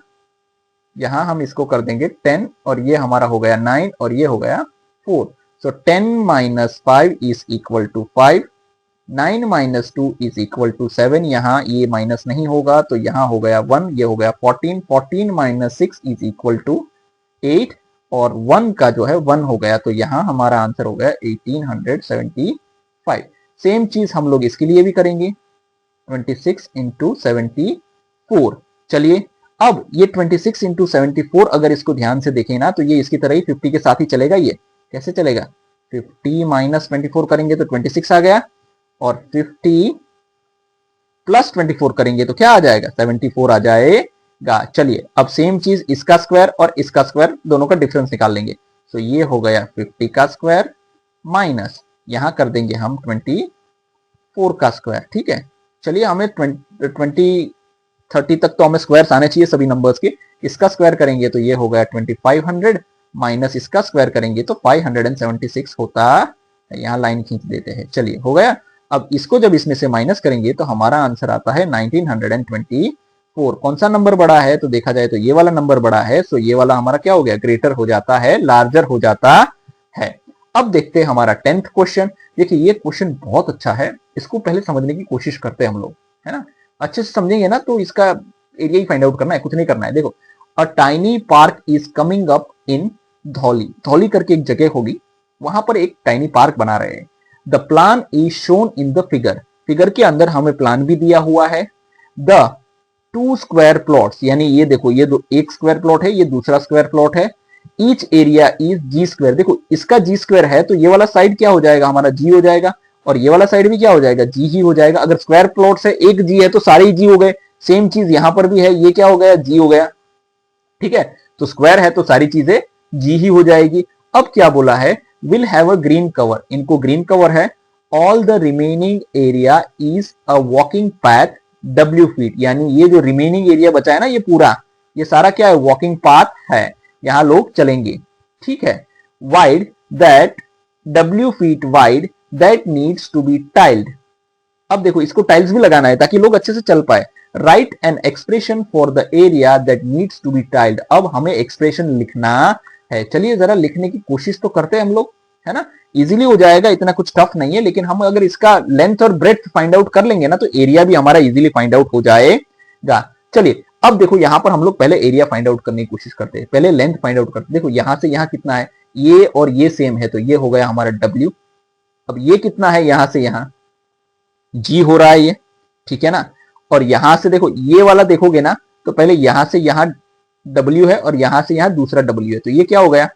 यहां हम इसको कर देंगे 10 और ये हमारा हो गया 9 और ये हो गया 4। So 10 minus 5 is equal to 5, 9 minus 2 is equal to 7, यहाँ ये माइनस नहीं होगा तो यहाँ हो गया 1, ये हो गया 14, 14 माइनस 6 इज इक्वल टू 8 और 1 का जो है 1 हो गया, तो यहाँ हमारा आंसर हो गया 1875। सेम चीज हम लोग इसके लिए भी करेंगे, 26 इंटू 74। चलिए अब ये 26 इंटू 74 अगर इसको ध्यान से देखें ना तो ये इसकी तरह ही 50 के साथ ही चलेगा। ये कैसे चलेगा, 50 माइनस 24 करेंगे तो 26 आ गया और 50 प्लस 24 करेंगे तो क्या आ जाएगा, 74 आ जाएगा। चलिए अब सेम चीज इसका स्क्वायर और इसका स्क्वायर दोनों का डिफरेंस निकाल लेंगे। तो ये हो गया 50 का स्क्वायर माइनस यहां कर देंगे हम 24 का स्क्वायर। ठीक है, चलिए हमें 30 तक तो हमें स्क्वायर्स आने चाहिए सभी नंबर्स के। इसका स्क्वायर करेंगे तो ये हो गया 2500 माइनस इसका स्क्वायर करेंगे तो 576 होता है। यहाँ लाइन खींच देते हैं। चलिए हो गया। अब इसको जब इसमें से माइनस करेंगे तो हमारा आंसर आता है 1924। कौन सा नंबर बड़ा है, तो देखा जाए तो ये वाला नंबर बड़ा है। सो ये वाला हमारा क्या हो गया, ग्रेटर हो जाता है, लार्जर हो जाता है। अब देखते हैं हमारा 10th क्वेश्चन। देखिए ये क्वेश्चन बहुत अच्छा है, इसको पहले समझने की कोशिश करते हैं हम लोग, है ना। अच्छे से समझेंगे ना तो इसका एरिया ही फाइंड आउट करना है, कुछ नहीं करना है। देखो, a tiny park is coming up in Dhauli. Dhauli करके एक जगह होगी, वहां पर एक टाइनी पार्क बना रहे हैं। The plan is shown in the figure. Figure के अंदर हमें प्लान भी दिया हुआ है। द 2 स्क्वायर प्लॉट्स, यानी ये देखो ये एक स्क्वायर प्लॉट है, ये दूसरा स्क्वायर प्लॉट है। Each area is g square. देखो इसका जी स्क्वायर है तो ये वाला साइड क्या हो जाएगा, हमारा जी हो जाएगा, और ये वाला साइड भी क्या हो जाएगा, जी ही हो जाएगा। अगर स्क्वायर प्लॉट से एक जी है तो सारे ही जी हो गए। सेम चीज यहां पर भी है, ये क्या हो गया, जी हो गया। ठीक है, तो स्क्वायर है तो सारी चीजें जी ही हो जाएगी। अब क्या बोला है, will have a green cover, इनको ग्रीन कवर है। All the remaining area is a walking path W feet, यानी ये जो रिमेनिंग एरिया बचा है ना, ये पूरा ये सारा क्या है, वॉकिंग पाथ है, यहां लोग चलेंगे। ठीक है, wide that W feet wide that needs to be tiled. अब देखो इसको टाइल्स भी लगाना है ताकि लोग अच्छे से चल पाए। Write an expression for the area that needs to be tiled. अब हमें एक्सप्रेशन लिखना है। चलिए जरा लिखने की कोशिश तो करते हैं हम लोग, है ना। इजीली हो जाएगा, इतना कुछ टफ नहीं है, लेकिन हम अगर इसका लेंथ और ब्रेड्थ फाइंड आउट कर लेंगे ना तो एरिया भी हमारा इजीली फाइंड आउट हो जाएगा। चलिए अब देखो यहां पर हम लोग पहले एरिया फाइंड आउट करने की कोशिश करते हैं, पहले लेंथ फाइंड आउट करते हैं। देखो यहां से यहां कितना है, ये और ये सेम है तो ये हो गया हमारा W। अब ये कितना है, यहां से यहां G हो रहा है ये, ठीक है ना। और यहां से देखो ये वाला देखोगे ना तो पहले यहां से यहां W है और यहां से यहां दूसरा W है, तो ये क्या हो गया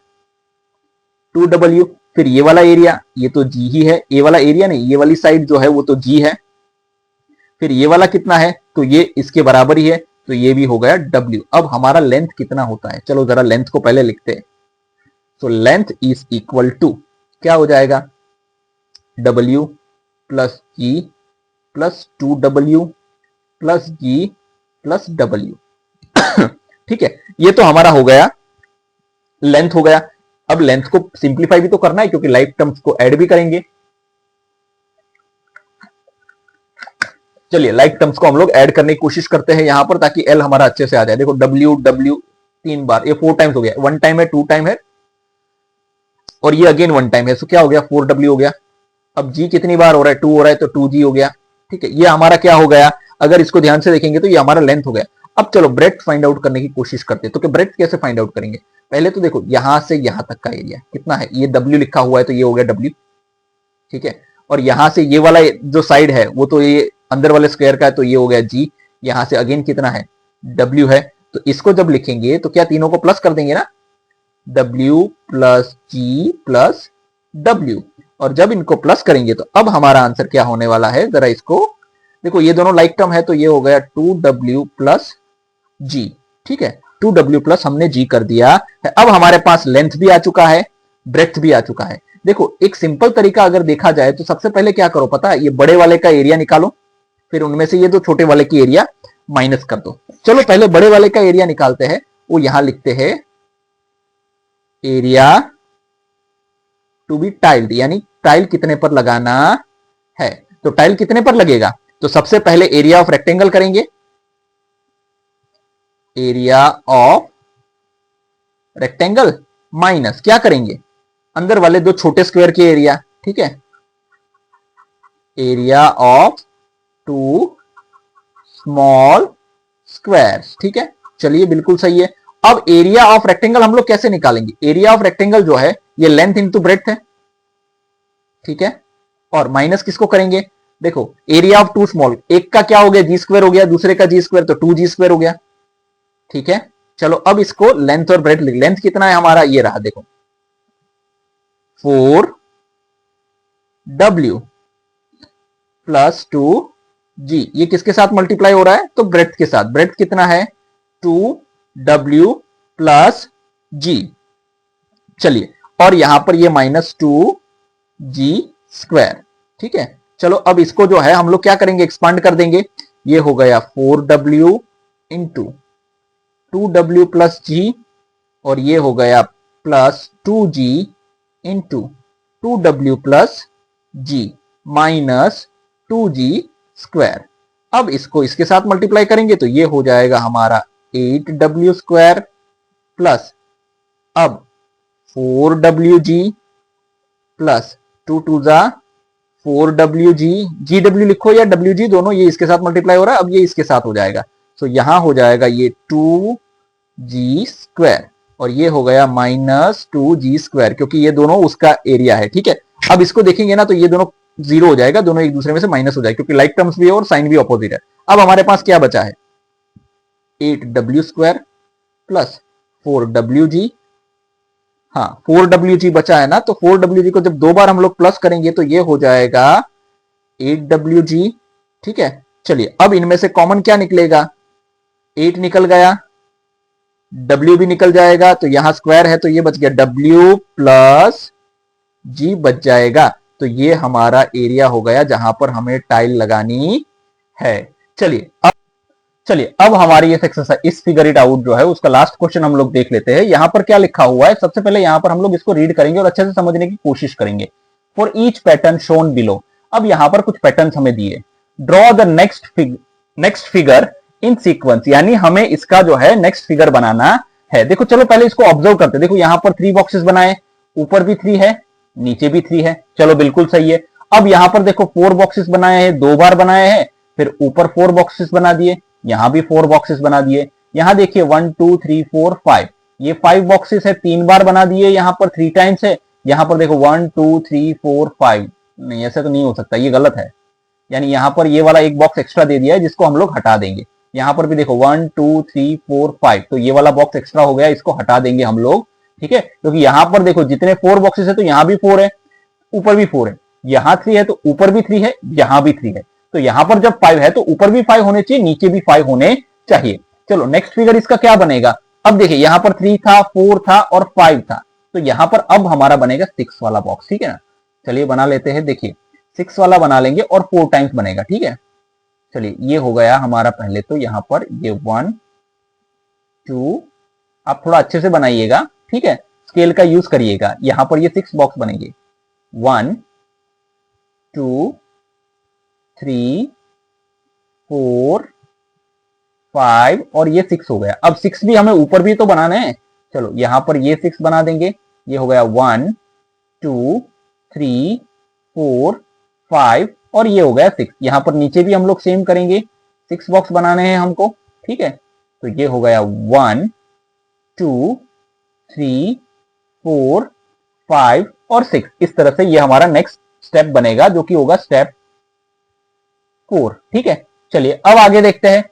2W। फिर ये वाला एरिया, ये तो G ही है, ये वाला एरिया नहीं, ये वाली साइड जो है वो तो G है। फिर ये वाला कितना है, तो ये इसके बराबर ही है, तो ये भी हो गया W। अब हमारा लेंथ कितना होता है, चलो जरा लेंथ को पहले लिखते हैं। So length is equal to क्या हो जाएगा, W plus G plus 2W plus G plus W। ठीक है, ये तो हमारा हो गया लेंथ हो गया। अब लेंथ को सिंप्लीफाई भी तो करना है क्योंकि लाइफ टर्म्स को ऐड भी करेंगे। चलिए लाइफ टर्म्स को हम लोग ऐड करने की कोशिश करते हैं यहां पर, ताकि L हमारा अच्छे से आ जाए। देखो W W 3 बार, ये 4 टाइम्स हो गया, 1 टाइम है, 2 टाइम है और ये अगेन 1 टाइम है, सो क्या हो गया 4W हो गया। अब G कितनी बार हो रहा है, 2 हो रहा है तो 2G हो गया। ठीक है, ये हमारा क्या हो गया, अगर इसको ध्यान से देखेंगे तो ये हमारा लेंथ हो गया। अब चलो ब्रेड्थ फाइंड आउट करने की कोशिश करते हैं। तो ब्रेड्थ कैसे फाइंड आउट करेंगे, पहले तो देखो यहां से यहां तक का एरिया कितना है, ये W लिखा हुआ है तो ये हो गया W। ठीक है, और यहां से ये वाला जो साइड है वो तो ये अंदर वाले स्क्वायर का है तो ये हो गया G। यहां से अगेन कितना है, W है, तो इसको जब लिखेंगे तो क्या तीनों को प्लस कर देंगे ना, W plus G plus W। और जब इनको प्लस करेंगे तो अब हमारा आंसर क्या होने वाला है, जरा इसको देखो, ये दोनों लाइक टर्म है तो ये हो गया 2W प्लस G। ठीक है, 2W प्लस हमने G कर दिया है। अब हमारे पास लेंथ भी आ चुका है, ब्रेड्थ भी आ चुका है। देखो एक सिंपल तरीका अगर देखा जाए तो सबसे पहले क्या करो पता है, ये बड़े वाले का एरिया निकालो, फिर उनमें से ये दो छोटे वाले की एरिया माइनस कर दो। चलो पहले बड़े वाले का एरिया निकालते हैं, वो यहां लिखते हैं एरिया टू बी टाइल्ड, यानी टाइल कितने पर लगाना है। तो टाइल कितने पर लगेगा, तो सबसे पहले एरिया ऑफ रेक्टेंगल करेंगे, एरिया ऑफ रेक्टेंगल माइनस क्या करेंगे, अंदर वाले दो छोटे स्क्वायर के एरिया, ठीक है, area of two small squares, ठीक है। चलिए बिल्कुल सही है। अब एरिया ऑफ रेक्टेंगल हम लोग कैसे निकालेंगे, एरिया ऑफ रेक्टेंगल जो है ये लेंथ इंटू ब्रेड्थ है, ठीक है, और माइनस किसको करेंगे, देखो एरिया ऑफ टू स्मॉल, एक का क्या हो गया जी स्क्वायर हो गया, दूसरे का जी स्क्वायर, तो टू जी स्क्वायर हो गया, ठीक है। चलो अब इसको लेंथ और ब्रेड्थ लिख, लेंथ कितना है हमारा, ये रहा देखो 4w प्लस 2g, ये किसके साथ मल्टीप्लाई हो रहा है, तो ब्रेड्थ के साथ, ब्रेड्थ कितना है 2w प्लस g, चलिए, और यहां पर ये माइनस 2g स्क्वायर, ठीक है। चलो अब इसको जो है हम लोग क्या करेंगे, एक्सपांड कर देंगे, ये हो गया 4w इंटू 2w प्लस जी, और ये हो गया plus 2g into 2w plus G minus 2g square. अब इसको इसके साथ मल्टीप्लाई करेंगे तो ये हो जाएगा हमारा 8w स्क्वायर प्लस अब 4wg प्लस 2 टू जा 4wg, gw लिखो या wg दोनों, ये इसके साथ मल्टीप्लाई हो रहा है, अब ये इसके साथ हो जाएगा, तो यहां हो जाएगा ये 2g स्क्वायर, और ये हो गया माइनस 2g स्क्वायर, क्योंकि ये दोनों उसका एरिया है, ठीक है। अब इसको देखेंगे ना तो ये दोनों जीरो हो जाएगा, दोनों एक दूसरे में से माइनस हो जाएगा, क्योंकि लाइक टर्म्स भी है और साइन भी ऑपोजिट है। अब हमारे पास क्या बचा है 8w स्क्वायर प्लस 4wg, हाँ 4wg बचा है ना, तो 4wg को जब दो बार हम लोग प्लस करेंगे तो ये हो जाएगा 8wg, ठीक है। चलिए अब इनमें से कॉमन क्या निकलेगा, 8 निकल गया, w भी निकल जाएगा, तो यहां स्क्वायर है तो ये बच गया w प्लस g बच जाएगा, तो ये हमारा एरिया हो गया जहां पर हमें टाइल लगानी है। चलिए अब हमारी ये एक्सरसाइज, इस फिगर इट आउट जो है उसका लास्ट क्वेश्चन हम लोग देख लेते हैं। यहां पर क्या लिखा हुआ है, सबसे पहले यहां पर हम लोग इसको रीड करेंगे और अच्छे से समझने की कोशिश करेंगे। For each pattern shown below, अब यहां पर कुछ पैटर्न हमें दिए, draw the next figure in sequence, यानी हमें इसका जो है नेक्स्ट फिगर बनाना है। देखो चलो पहले इसको ऑब्जर्व करते, देखो यहां पर 3 बॉक्सेस बनाए, ऊपर भी 3 है नीचे भी 3 है, चलो बिल्कुल सही है। अब यहां पर देखो 4 बॉक्सेस बनाए हैं, 2 बार बनाए हैं, फिर ऊपर 4 बॉक्सेस बना दिए, यहां भी 4 बॉक्सेस बना दिए, यहां देखिए 1 2 3 4 5, ये 5 बॉक्सेस है, 3 बार बना दिए, यहां पर 3 टाइम्स है, यहां पर देखो 1 2 3 4 5, नहीं ऐसा तो नहीं हो सकता, ये गलत है, यानी यहां पर ये वाला एक बॉक्स एक्स्ट्रा दे दिया है जिसको हम लोग हटा देंगे। यहां पर भी देखो 1 2 3 4 5, तो ये वाला बॉक्स एक्स्ट्रा हो गया, इसको हटा देंगे हम लोग, ठीक है, क्योंकि यहां पर देखो जितने 4 बॉक्सेस है तो यहां भी 4 है, ऊपर भी 4 है, यहां 3 है तो ऊपर भी 3 है, यहां भी 3 है, तो यहां पर जब 5 है तो ऊपर भी 5 होने चाहिए, नीचे भी 5 होने चाहिए। चलो नेक्स्ट फिगर इसका क्या बनेगा, अब देखिए यहां पर 3 था, 4 था और 5 था, तो यहां पर अब हमारा बनेगा 6 वाला बॉक्स, ठीक है ना। चलिए बना लेते हैं, देखिए 6 वाला बना लेंगे और 4 टाइम्स बनेगा, ठीक है। चलिए ये हो गया हमारा, पहले तो यहां पर ये 1 2, आप थोड़ा अच्छे से बनाइएगा, ठीक है, स्केल का यूज करिएगा, यहां पर ये 6 बॉक्स बनेंगे, 1 2 3 4 5 और ये 6 हो गया। अब 6 भी हमें ऊपर भी तो बनाना है, चलो यहां पर ये 6 बना देंगे, ये हो गया 1 2 3 4 5 और ये हो गया 6, यहां पर नीचे भी हम लोग सेम करेंगे, 6 बॉक्स बनाने हैं हमको, ठीक है, तो ये हो गया 1 2 3 4 5 और 6, इस तरह से ये हमारा नेक्स्ट स्टेप बनेगा जो कि होगा स्टेप 4, ठीक है। चलिए अब आगे देखते हैं,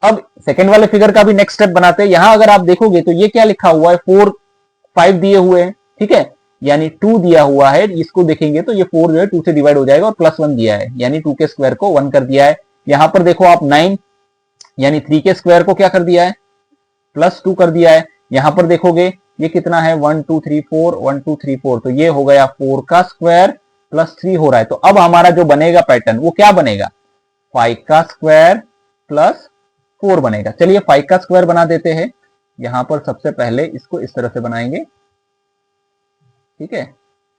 अब सेकंड वाले फिगर का भी नेक्स्ट स्टेप बनाते हैं। यहां अगर आप देखोगे तो ये क्या लिखा हुआ है, 4 5 दिए हुए हैं, ठीक है, यानी 2 दिया हुआ है, इसको देखेंगे तो ये 4 जो है 2 से डिवाइड हो जाएगा और +1 दिया है, यानी 2 के स्क्वायर को 1 कर दिया है। यहां पर देखो आप 9, यानी 3 के स्क्वायर को क्या कर दिया है, +2 कर दिया है। यहां पर देखोगे ये कितना है 1 2 3 4 1 2 3 4, तो ये हो गया 4 का स्क्वायर +3 हो रहा है। तो अब हमारा जो बनेगा पैटर्न वो क्या बनेगा, 5 का स्क्वायर +4 बनेगा। चलिए 5 का स्क्वायर बना देते हैं, यहां पर सबसे पहले इसको इस तरह से बनाएंगे, ठीक है,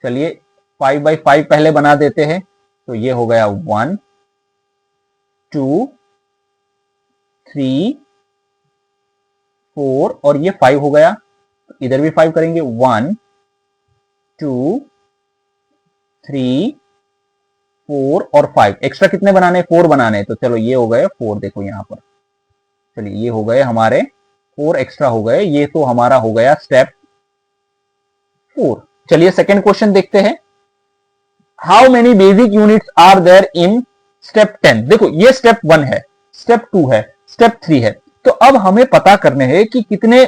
चलिए 5/5 पहले बना देते हैं, तो ये हो गया 1 2 3 4 और ये 5 हो गया, इधर भी 5 करेंगे 1 2 3 4 और 5, एक्स्ट्रा कितने बनाने, 4 बनाने, तो चलो ये हो गए 4, देखो यहां पर, चलिए ये हो गए हमारे 4 एक्स्ट्रा हो गए, ये तो हमारा हो गया स्टेप 4। चलिए सेकंड क्वेश्चन देखते हैं, how many basic units are there in step 10। देखो ये स्टेप 1 है, स्टेप 2 है, स्टेप 3 है, तो अब हमें पता करने हैं कि कितने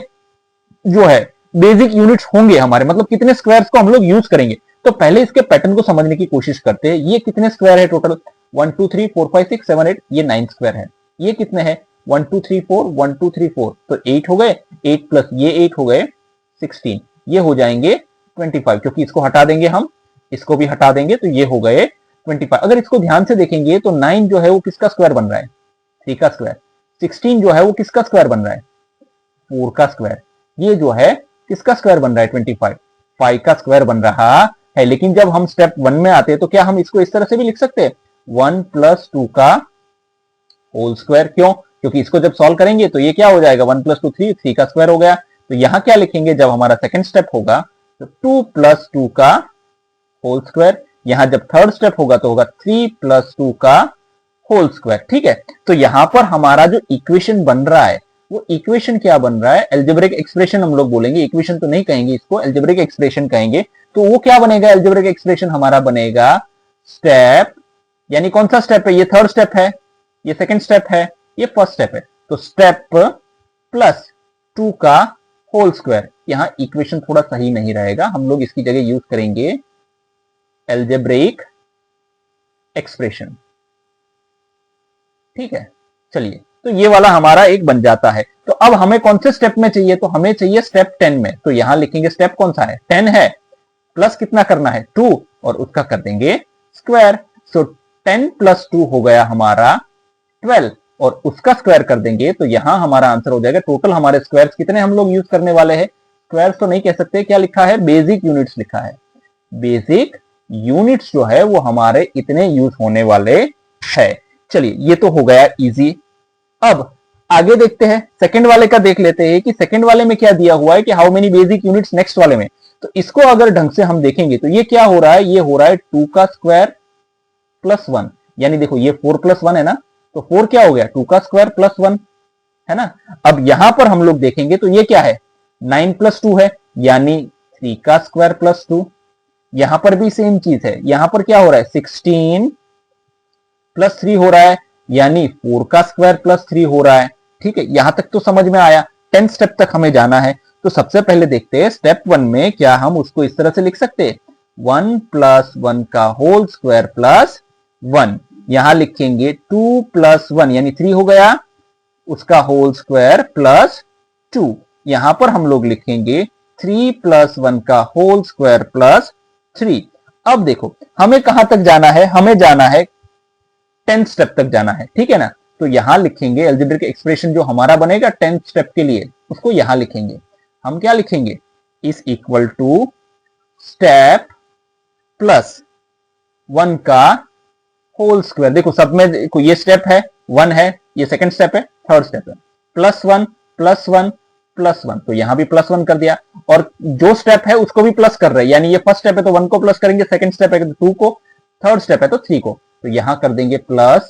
जो है बेसिक यूनिट्स होंगे हमारे, मतलब कितने स्क्वायर्स को हम लोग यूज करेंगे। तो पहले इसके पैटर्न को समझने की कोशिश करते हैं, ये कितने स्क्वायर है टोटल, 1 2 3 4 5 6 7 8, ये 9 स्क्वायर है। ये कितने हैं, 1 2 3 4 1 2 3 4, तो 8 हो गए, 8 प्लस ये 8 हो गए 16, ये हो जाएंगे 25, क्योंकि इसको हटा देंगे हम, इसको भी हटा देंगे, तो ये हो गए 25। अगर इसको ध्यान से देखेंगे तो 9 जो है वो किसका स्क्वायर बन रहा है, 3 का स्क्वायर। 16 जो है वो किसका स्क्वायर बन रहा है, 4 का स्क्वायर। ये जो है किसका स्क्वायर बन रहा है, 25, 5 का स्क्वायर बन रहा है। लेकिन जब हम स्टेप 1 में आते हैं तो क्या हम इसको इस तरह से भी लिख सकते हैं, 1 + 2 का होल स्क्वायर। क्यों, क्योंकि इसको जब सॉल्व करेंगे तो ये क्या हो जाएगा, 1 + 2 3, 3 का स्क्वायर हो गया। तो यहां क्या लिखेंगे, जब हमारा सेकंड स्टेप होगा तो 2 + 2 का होल स्क्वायर, यहां जब थर्ड स्टेप होगा तो होगा 3 + 2 का होल स्क्वायर। ठीक है, तो यहां पर हमारा जो इक्वेशन बन रहा है वो इक्वेशन क्या बन रहा है, एल्जेब्रिक एक्सप्रेशन हम लोग बोलेंगे, इक्वेशन तो नहीं कहेंगे इसको, एल्जेब्रिक एक्सप्रेशन कहेंगे। तो वो क्या बनेगा, एल्जेब्रिक एक्सप्रेशन हमारा बनेगा स्टेप, यानी कौन सा स्टेप है, ये थर्ड स्टेप है, ये सेकंड स्टेप है, ये फर्स्ट स्टेप है, तो स्टेप +2 का होल स्क्वायर। यहां इक्वेशन थोड़ा सही नहीं रहेगा, हम लोग इसकी जगह यूज करेंगे एल्जेब्रिक एक्सप्रेशन। ठीक है, चलिए तो ये वाला हमारा एक बन जाता है। तो अब हमें कौन से स्टेप में चाहिए, तो हमें चाहिए स्टेप 10 में। तो यहां लिखेंगे स्टेप कौन सा है, 10 है, प्लस कितना करना है 2, और उसका कर देंगे स्क्वायर। सो 10 + 2 हो गया हमारा 12, और उसका स्क्वायर कर देंगे, तो यहां हमारा आंसर हो जाएगा। टोटल हमारे स्क्वायर्स कितने हम लोग यूज करने वाले हैं, स्क्वायर्स तो नहीं कह सकते, क्या लिखा है, बेसिक यूनिट्स लिखा है। बेसिक यूनिट्स जो है वो हमारे इतने यूज होने वाले है। चलिए ये तो हो गया इजी। अब आगे देखते हैं, सेकंड वाले का देख लेते हैं कि सेकंड वाले में क्या दिया हुआ है कि how many basic units next वाले में। तो इसको अगर ढंग से हम देखेंगे तो ये क्या हो रहा है, ये हो रहा है 2 का स्क्वायर +1, यानी देखो ये 4 + 1 है ना, तो 4 क्या हो गया, 2 का स्क्वायर +1 है ना। अब यहां पर हम लोग देखेंगे तो ये क्या है, 9 + 2 है, यानी 3 का स्क्वायर +2। यहां पर भी सेम चीज है, यहां पर क्या हो रहा है, 16 + 3 हो रहा है, यानी 4 का स्क्वायर +3 हो रहा है। ठीक है, यहां तक तो समझ में आया, 10 स्टेप तक हमें जाना है। तो सबसे पहले देखते हैं स्टेप 1 में क्या हम उसको इस तरह से लिख सकते हैं, 1 + 1 का होल स्क्वायर +1, यहां लिखेंगे 2 + 1 यानी 3 हो गया, उसका होल स्क्वायर +2, यहां पर हम लोग लिखेंगे 3 + 1 का होल स्क्वायर +3। अब देखो हमें कहां तक जाना है, हमें जाना है 10 स्टेप तक जाना है। ठीक है ना, तो यहां लिखेंगे एल्जेब्रिक एक्सप्रेशन जो हमारा बनेगा 10 स्टेप के लिए, उसको यहां लिखेंगे। हम क्या लिखेंगे, इज इक्वल टू स्टेप +1 का होल स्क्वायर। देखो सब में देखो, ये स्टेप है 1 है, ये सेकंड स्टेप है, थर्ड स्टेप है, +1 +1 +1, तो यहां भी +1 कर दिया, और जो स्टेप है उसको भी प्लस कर रहे हैं, यानी ये फर्स्ट स्टेप है तो 1 को प्लस करेंगे, सेकंड स्टेप है तो 2 को, थर्ड स्टेप है तो 3 को, तो यहां कर देंगे +10।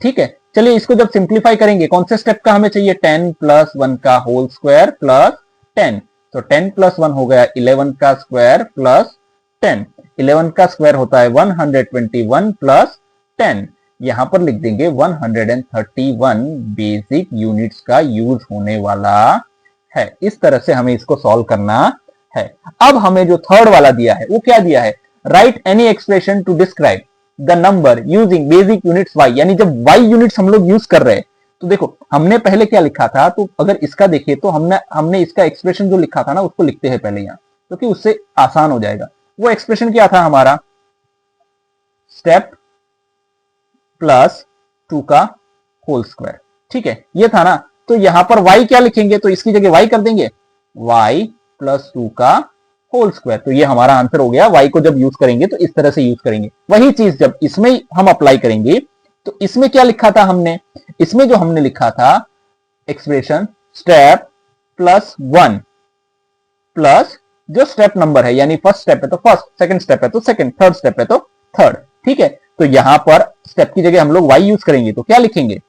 ठीक है, चलिए इसको जब सिंप्लीफाई करेंगे, कौन से स्टेप का हमें चाहिए, 10 + 1 का होल स्क्वायर +10, तो 10 + 1 हो गया 11 का स्क्वायर +10, 11 का स्क्वायर होता है 121 + 10, यहां पर लिख देंगे 131 बेसिक यूनिट्स का यूज होने वाला है। इस तरह से हमें इसको सॉल्व करना है। अब हमें जो थर्ड वाला दिया है वो क्या दिया है, write any expression to describe the number using basic units y, यानी जब y यूनिट्स हम लोग यूज कर रहे हैं, तो देखो हमने पहले क्या लिखा था, तो अगर इसका देखें तो हमने इसका एक्सप्रेशन जो लिखा था ना उसको लिखते हैं पहले यहां, क्योंकि तो उससे आसान हो जाएगा। वो एक्सप्रेशन क्या था हमारा, स्टेप +2 का होल स्क्वायर। ठीक है, ये था ना, तो यहां पर y क्या लिखेंगे, तो इसकी जगह y कर देंगे, y + 2 का होल स्क्वायर। तो ये हमारा आंसर हो गया। y को जब यूज करेंगे तो इस तरह से यूज करेंगे। वही चीज जब इसमें हम अप्लाई करेंगे तो इसमें क्या लिखा था हमने, इसमें जो हमने लिखा था एक्सप्रेशन स्टेप प्लस 1 प्लस जो स्टेप नंबर है, यानी फर्स्ट स्टेप है तो फर्स्ट, सेकंड स्टेप है तो सेकंड, थर्ड स्टेप है तो थर्ड। ठीक है, तो यहां पर स्टेप की जगह हम लोग y यूज करेंगे तो क्या लिखेंगे,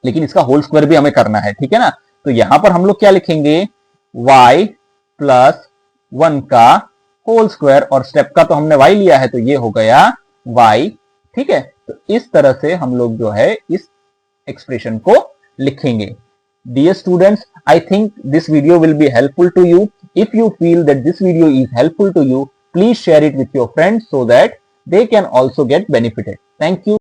लेकिन इसका होल स्क्वायर भी हमें करना है। ठीक है ना, तो यहां पर हम लोग क्या लिखेंगे, y प्लस 1 का होल स्क्वायर, और स्टेप का तो हमने y लिया है तो ये हो गया y। ठीक है, तो इस तरह से हम लोग जो है इस एक्सप्रेशन को लिखेंगे। Dear students, I think this video will be helpful to you. If you feel that this video is helpful to you, please share it with your friends so that they can also get benefited. Thank you.